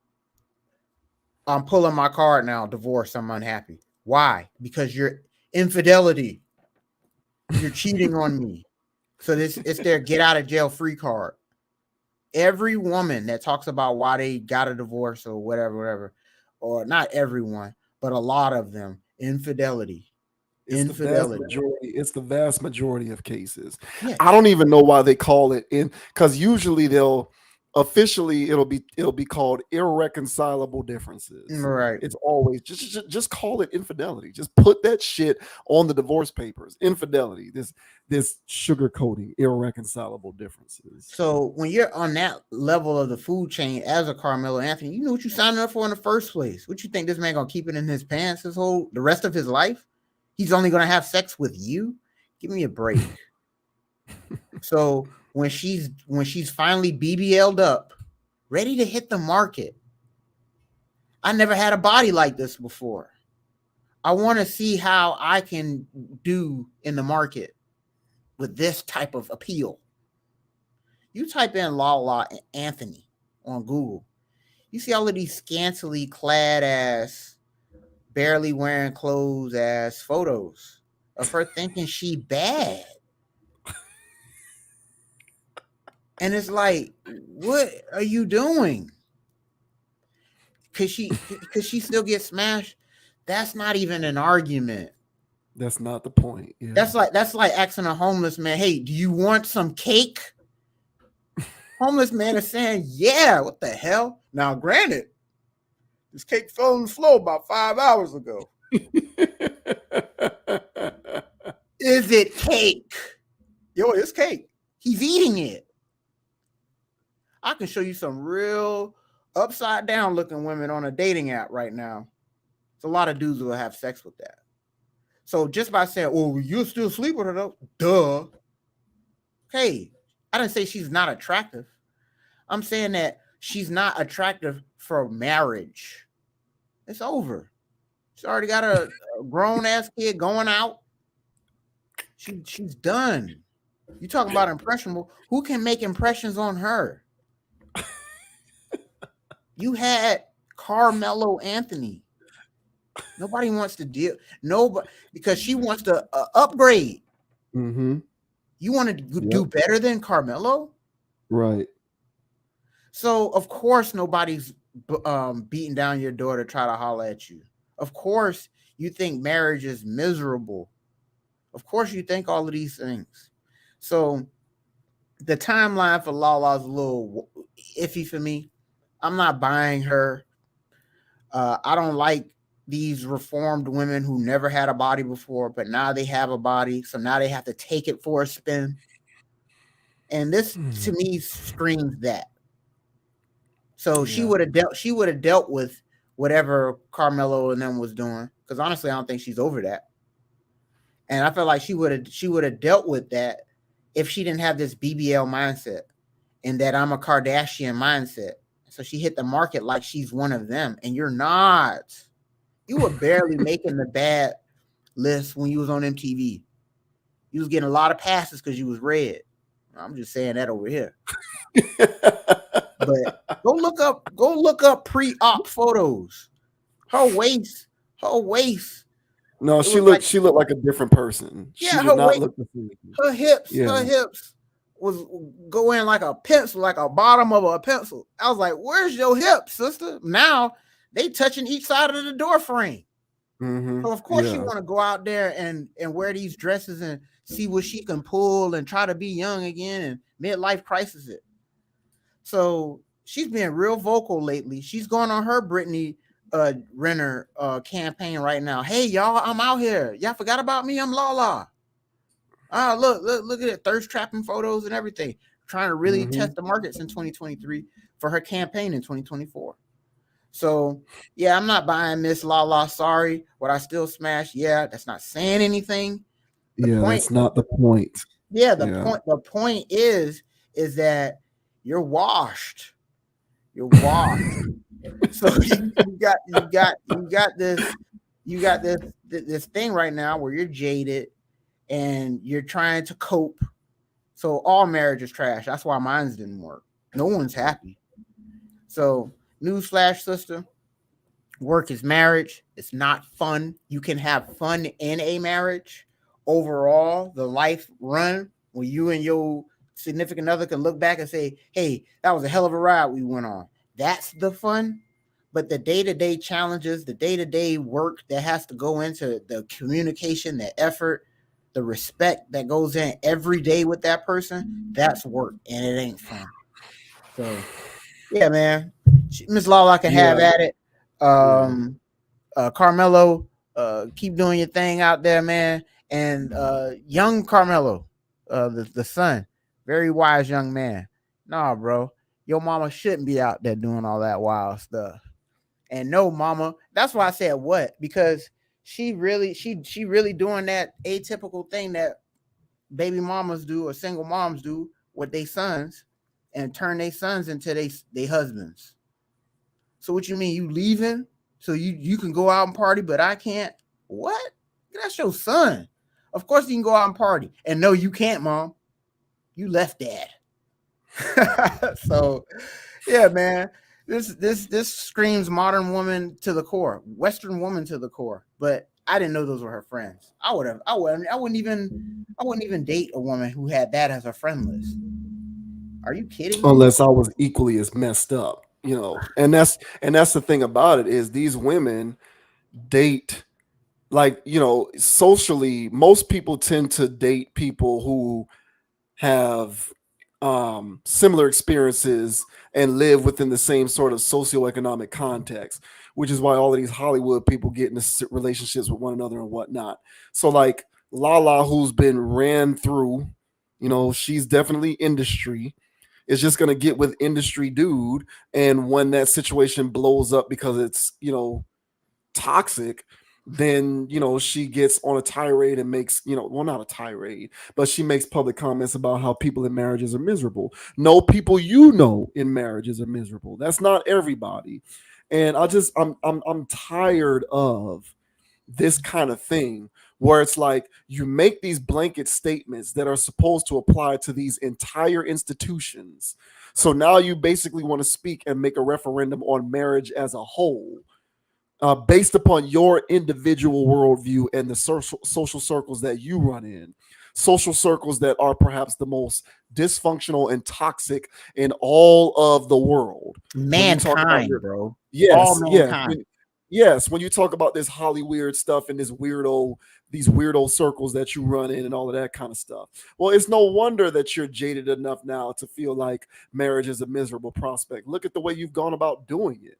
I'm pulling my card now, divorce, I'm unhappy. Why? Because you're infidelity. You're cheating on me. So it's their get out of jail free card. Every woman that talks about why they got a divorce or whatever, or not everyone, but a lot of them, infidelity. It's the vast majority of cases. Yeah. I don't even know why they call it because usually it'll be called irreconcilable differences. Right. It's always just call it infidelity. Just put that shit on the divorce papers. Infidelity. This sugarcoating irreconcilable differences. So when you're on that level of the food chain as a Carmelo Anthony, you know what you signed up for in the first place. What you think this man gonna keep it in his pants the rest of his life? He's only gonna have sex with you? Give me a break. So when she's finally BBL'd up, ready to hit the market, I never had a body like this before. I want to see how I can do in the market with this type of appeal. You type in La Anthony on Google, you see all of these scantily clad ass barely wearing clothes as photos of her thinking she bad. And it's like, what are you doing? Cause she still gets smashed. That's not even an argument. That's not the point. Yeah. That's like asking a homeless man, hey, do you want some cake? Homeless man is saying, yeah, what the hell? Now, granted, this cake fell on the floor about 5 hours ago. Is it cake? Yo, it's cake. He's eating it. I can show you some real upside down looking women on a dating app right now. It's a lot of dudes who will have sex with that. So just by saying, well, you'll still sleep with her though. Duh. Hey, I didn't say she's not attractive. I'm saying that she's not attractive for marriage. It's over. She's already got a grown ass kid going out. She's done. You talking about impressionable? Who can make impressions on her? You had Carmelo Anthony. Nobody wants to deal. Nobody, because she wants to upgrade. Mm-hmm. You want to do better than Carmelo, right? So of course nobody's beating down your door to try to holler at you. Of course you think marriage is miserable. Of course you think all of these things. So the timeline for Lala's a little iffy for me. I'm not buying her. I don't like these reformed women who never had a body before, but now they have a body, so now they have to take it for a spin. And this to me screams that. So she would have dealt with whatever Carmelo and them was doing, because honestly, I don't think she's over that. And I feel like she would have dealt with that if she didn't have this BBL mindset and that I'm a Kardashian mindset. So she hit the market like she's one of them, and you're not. You were barely making the bad list when you was on MTV. You was getting a lot of passes because you was red. I'm just saying that over here. But go look up pre-op photos. Her waist. No, she looked like a different person. Yeah, she her did not waist, look the same. her hips was going like a pencil, like a bottom of a pencil. I was like, where's your hips, sister? Now they touching each side of the door frame. Mm-hmm. So of course you want to go out there and wear these dresses and see what she can pull and try to be young again and midlife crisis it. So she's been real vocal lately. She's going on her Brittany Renner campaign right now. Hey y'all, I'm out here. Y'all forgot about me? I'm Lala. Look at it, thirst trapping photos and everything. Trying to really test the markets in 2023 for her campaign in 2024. So yeah, I'm not buying Miss Lala. Sorry, would I still smash? Yeah, that's not saying anything. That's not the point. Yeah, the point is that you're washed. You're washed. So you got this thing right now where you're jaded and you're trying to cope. So all marriage is trash. That's why mine didn't work. No one's happy. So newsflash, sister, work is marriage. It's not fun. You can have fun in a marriage. Overall, the life run when you and your significant other can look back and say, hey, that was a hell of a ride we went on. That's the fun. But the day-to-day challenges, the day-to-day work that has to go into the communication, the effort, the respect that goes in every day with that person, that's work, and it ain't fun. So, yeah, man. Miss Lala can have at it. Carmelo, keep doing your thing out there, man. And young Carmelo, the son, very wise young man. Nah, bro, your mama shouldn't be out there doing all that wild stuff. And no, mama, that's why I said what, because she really doing that atypical thing that baby mamas do or single moms do with their sons and turn their sons into their husbands. So what you mean, you leaving so you can go out and party, but I can't? What? That's your son. Of course you can go out and party. And no, you can't, mom. You left dad. So yeah, man. This screams modern woman to the core, Western woman to the core. But I didn't know those were her friends. I wouldn't even date a woman who had that as a friend list. Are you kidding me? Unless I was equally as messed up, and that's the thing about it is these women date, like, socially, most people tend to date people who have similar experiences and live within the same sort of socioeconomic context, which is why all of these Hollywood people get into relationships with one another and whatnot. So, like Lala, who's been ran through, she's definitely industry, is just going to get with industry dude. And when that situation blows up because it's, toxic, then she gets on a tirade and makes, well, not a tirade, but she makes public comments about how people in marriages are miserable. No, people in marriages are miserable. That's not everybody. And I'm tired of this kind of thing where it's like you make these blanket statements that are supposed to apply to these entire institutions. So now you basically want to speak and make a referendum on marriage as a whole, based upon your individual worldview and the social circles that you run in, social circles that are perhaps the most dysfunctional and toxic in all of the world. Mankind, bro. Yes, all mankind. Yes, when you talk about this Hollywood stuff and these weirdo circles that you run in and all of that kind of stuff. Well, it's no wonder that you're jaded enough now to feel like marriage is a miserable prospect. Look at the way you've gone about doing it.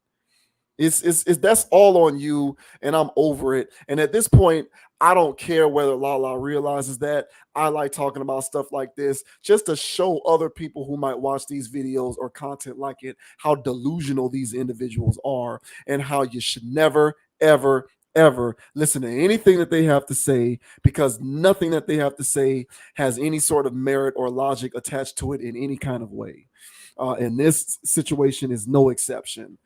It's that's all on you, and I'm over it. And at this point, I don't care whether Lala realizes that. I like talking about stuff like this just to show other people who might watch these videos or content like it how delusional these individuals are, and how you should never, ever, ever listen to anything that they have to say, because nothing that they have to say has any sort of merit or logic attached to it in any kind of way. And this situation is no exception.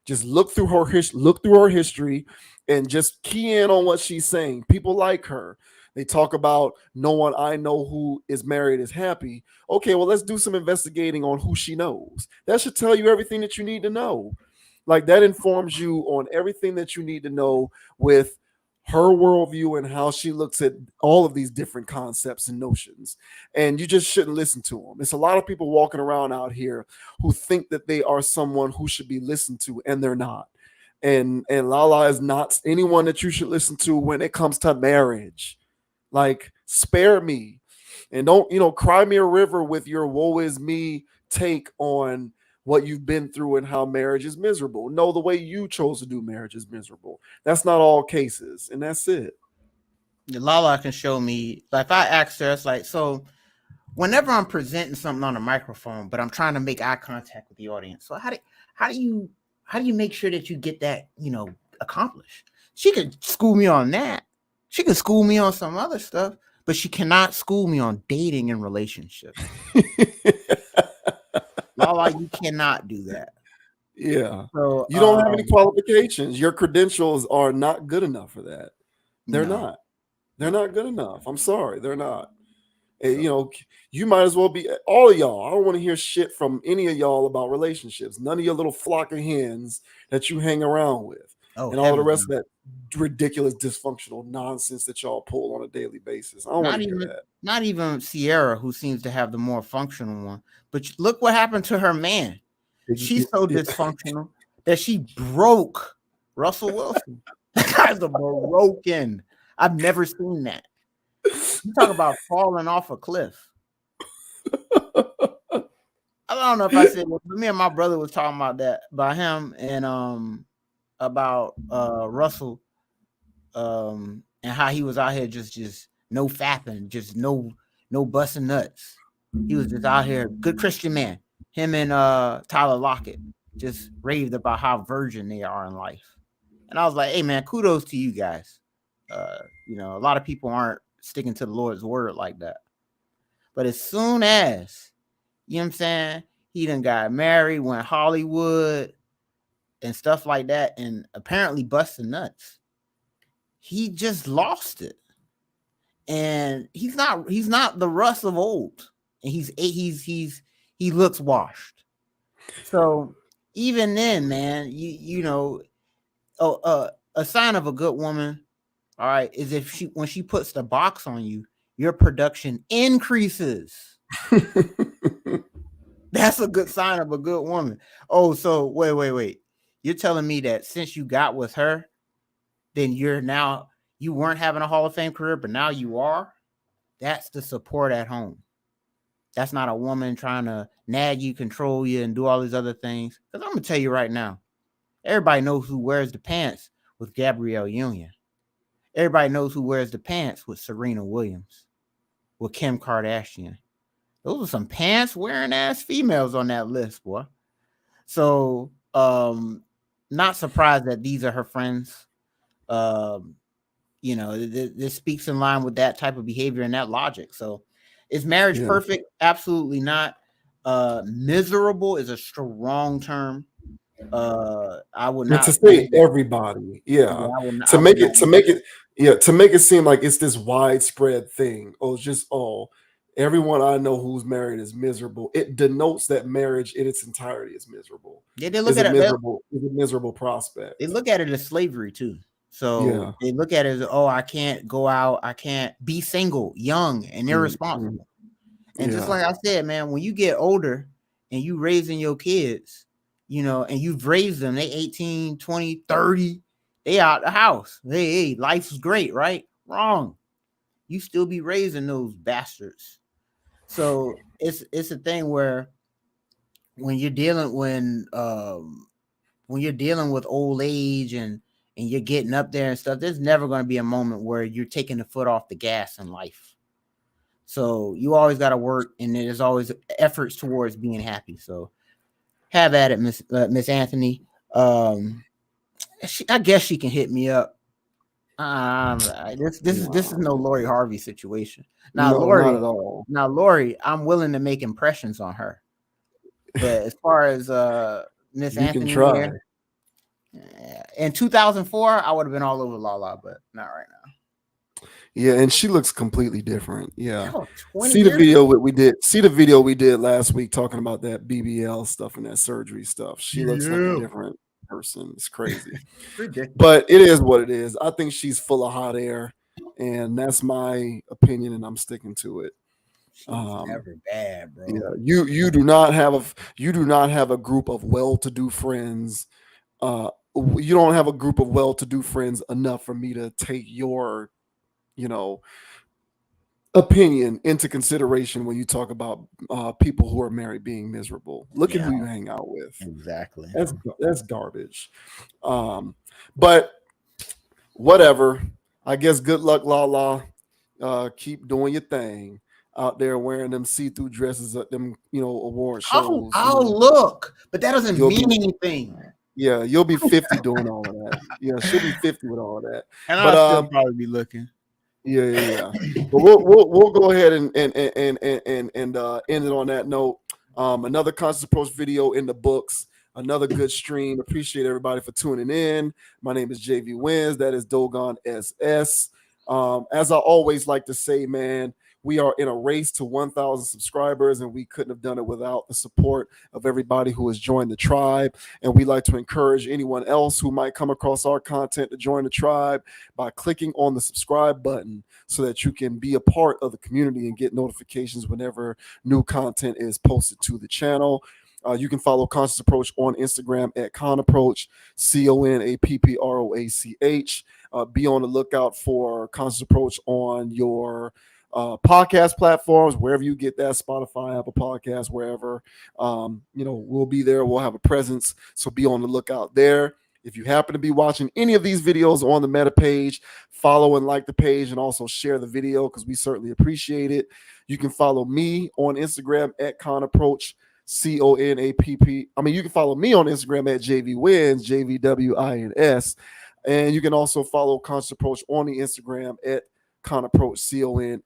Just look through her history and just key in on what she's saying. People like her. They talk about no one I know who is married is happy. Okay, well, let's do some investigating on who she knows. That should tell you everything that you need to know. Like, that informs you on everything that you need to know with her worldview and how she looks at all of these different concepts and notions. And you just shouldn't listen to them. It's a lot of people walking around out here who think that they are someone who should be listened to, and they're not. And Lala is not anyone that you should listen to when it comes to marriage. Like, spare me. And don't, cry me a river with your woe is me take on what you've been through and how marriage is miserable. No, the way you chose to do marriage is miserable. That's not all cases, and that's it. Lala can show me. Like, if I asked her, it's like, so whenever I'm presenting something on a microphone, but I'm trying to make eye contact with the audience, so how do you make sure that you get that, accomplished? She could school me on that. She could school me on some other stuff, but she cannot school me on dating and relationships. Lala, you cannot do that. Yeah. So, you don't have any qualifications. Your credentials are not good enough for that. They're not. They're not good enough. I'm sorry. They're not. And, you might as well be all of y'all. I don't want to hear shit from any of y'all about relationships. None of your little flock of hens that you hang around with. And all the rest of that ridiculous dysfunctional nonsense that y'all pull on a daily basis. I don't want to hear that. Not even Sierra, who seems to have the more functional one. But look what happened to her man. She's so dysfunctional that she broke Russell Wilson. That guy's broken. I've never seen that. You talk about falling off a cliff. I don't know if I said, me and my brother was talking about that, about him and about Russell, and how he was out here just no fapping, just no busting nuts. He was just out here, good Christian man. Him and Tyler Lockett just raved about how virgin they are in life. And I was like, hey man, kudos to you guys. A lot of people aren't sticking to the Lord's word like that. But as soon as, you know what I'm saying, he done got married, went Hollywood and stuff like that, and apparently busted nuts, he just lost it. And he's not the Russ of old. And he looks washed. So even then, man, you know, a sign of a good woman, all right, is if when she puts the box on you, your production increases. That's a good sign of a good woman. Oh, so wait. You're telling me that since you got with her, then you weren't having a Hall of Fame career, but now you are? That's the support at home. That's not a woman trying to nag you, control you, and do all these other things. Because I'm going to tell you right now, everybody knows who wears the pants with Gabrielle Union. Everybody knows who wears the pants with Serena Williams, with Kim Kardashian. Those are some pants wearing ass females on that list, boy. So, not surprised that these are her friends. You know, this speaks in line with that type of behavior and that logic. So, is marriage perfect? Absolutely not. Miserable is a strong term. I would not to say everybody, to make it seem like it's this widespread thing. Oh, it's just everyone I know who's married is miserable. It denotes that marriage in its entirety is miserable. Yeah, they look at it is a miserable prospect. They look at it as slavery too. So they look at it as, I can't go out, I can't be single, young, and irresponsible. And just like I said, man, when you get older and you raising your kids, you know, and you've raised them, they 18, 20, 30, they out the house. Hey, life's great, right? Wrong. You still be raising those bastards. So it's a thing where when you're dealing with old age and you're getting up there and stuff, there's never going to be a moment where you're taking the foot off the gas in life. So you always got to work, and there's always efforts towards being happy. So have at it, Miss Anthony. I guess she can hit me up. This is no Lori Harvey situation. Now, no, Lori, not at all. Now, Lori, I'm willing to make impressions on her. But as far as Miss Anthony, can try. Here, in 2004, I would have been all over Lala, but not right now. Yeah, and she looks completely different. Yeah. See the video we did last week talking about that BBL stuff and that surgery stuff. She looks like a different person. It's crazy. But it is what it is. I think she's full of hot air, and that's my opinion, and I'm sticking to it. She's never bad, bro. Yeah, you do not have a group of well-to-do friends. You don't have a group of well-to-do friends enough for me to take your opinion into consideration when you talk about people who are married being miserable. Look at who you hang out with. Exactly. That's garbage. But whatever. I guess good luck, Lala. Keep doing your thing out there wearing them see-through dresses at them, award shows. I'll look, but that doesn't mean anything. Yeah, you'll be 50 doing all of that. Yeah, she'll be 50 with all of that. And I'll still probably be looking. Yeah. But we'll go ahead and end it on that note. Another Conscious Approach video in the books. Another good stream. Appreciate everybody for tuning in. My name is JV Wins. That is Dogon SS. As I always like to say, man, we are in a race to 1,000 subscribers, and we couldn't have done it without the support of everybody who has joined the tribe. And we like to encourage anyone else who might come across our content to join the tribe by clicking on the subscribe button so that you can be a part of the community and get notifications whenever new content is posted to the channel. You can follow Conscious Approach on Instagram at ConApproach, ConApproach. Be on the lookout for Conscious Approach on your podcast platforms, wherever you get that, Spotify, Apple Podcasts, wherever. We'll be there. We'll have a presence. So be on the lookout there. If you happen to be watching any of these videos on the Meta page, follow and like the page and also share the video because we certainly appreciate it. You can follow me on Instagram at ConApproach. CONAPP. You can follow me on Instagram at JVWins, JVWINS. And you can also follow Conscious Approach on the Instagram at ConApproach,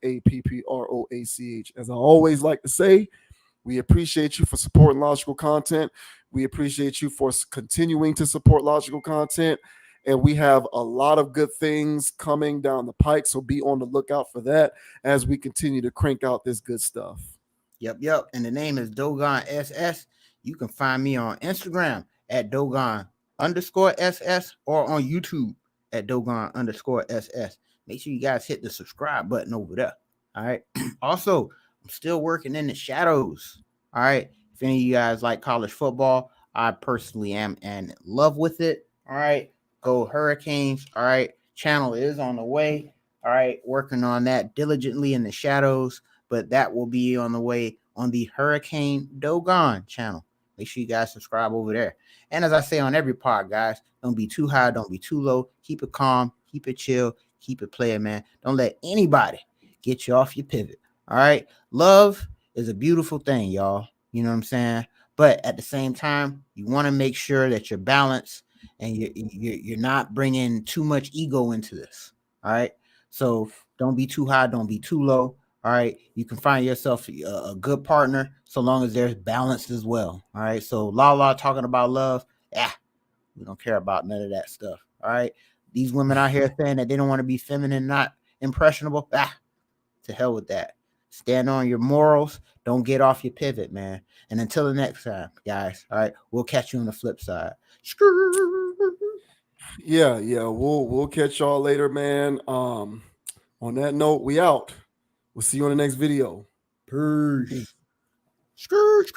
CONAPPROACH. As I always like to say, we appreciate you for supporting logical content. We appreciate you for continuing to support logical content. And we have a lot of good things coming down the pike. So be on the lookout for that as we continue to crank out this good stuff. Yep. And the name is Dogon SS. You can find me on Instagram at Dogon_SS or on YouTube at Dogon_SS. Make sure you guys hit the subscribe button over there. All right. Also, I'm still working in the shadows. All right. If any of you guys like college football, I personally am in love with it. All right. Go Hurricanes. All right. Channel is on the way. All right. Working on that diligently in the shadows, but that will be on the way on the Hurricane Dogon channel. Make sure you guys subscribe over there. And as I say on every pod, guys, don't be too high, don't be too low. Keep it calm, keep it chill, keep it playing, man. Don't let anybody get you off your pivot. All right. Love is a beautiful thing, y'all. You know what I'm saying? But at the same time, you want to make sure that you're balanced and you're not bringing too much ego into this. All right. So don't be too high, don't be too low. All right. You can find yourself a good partner so long as there's balance as well. All right. So Lala talking about love. Yeah, we don't care about none of that stuff. All right. These women out here saying that they don't want to be feminine, not impressionable. To hell with that. Stand on your morals. Don't get off your pivot, man. And until the next time, guys. All right. We'll catch you on the flip side. Yeah. We'll catch y'all later, man. On that note, we out. We'll see you on the next video. Peace. Skirt.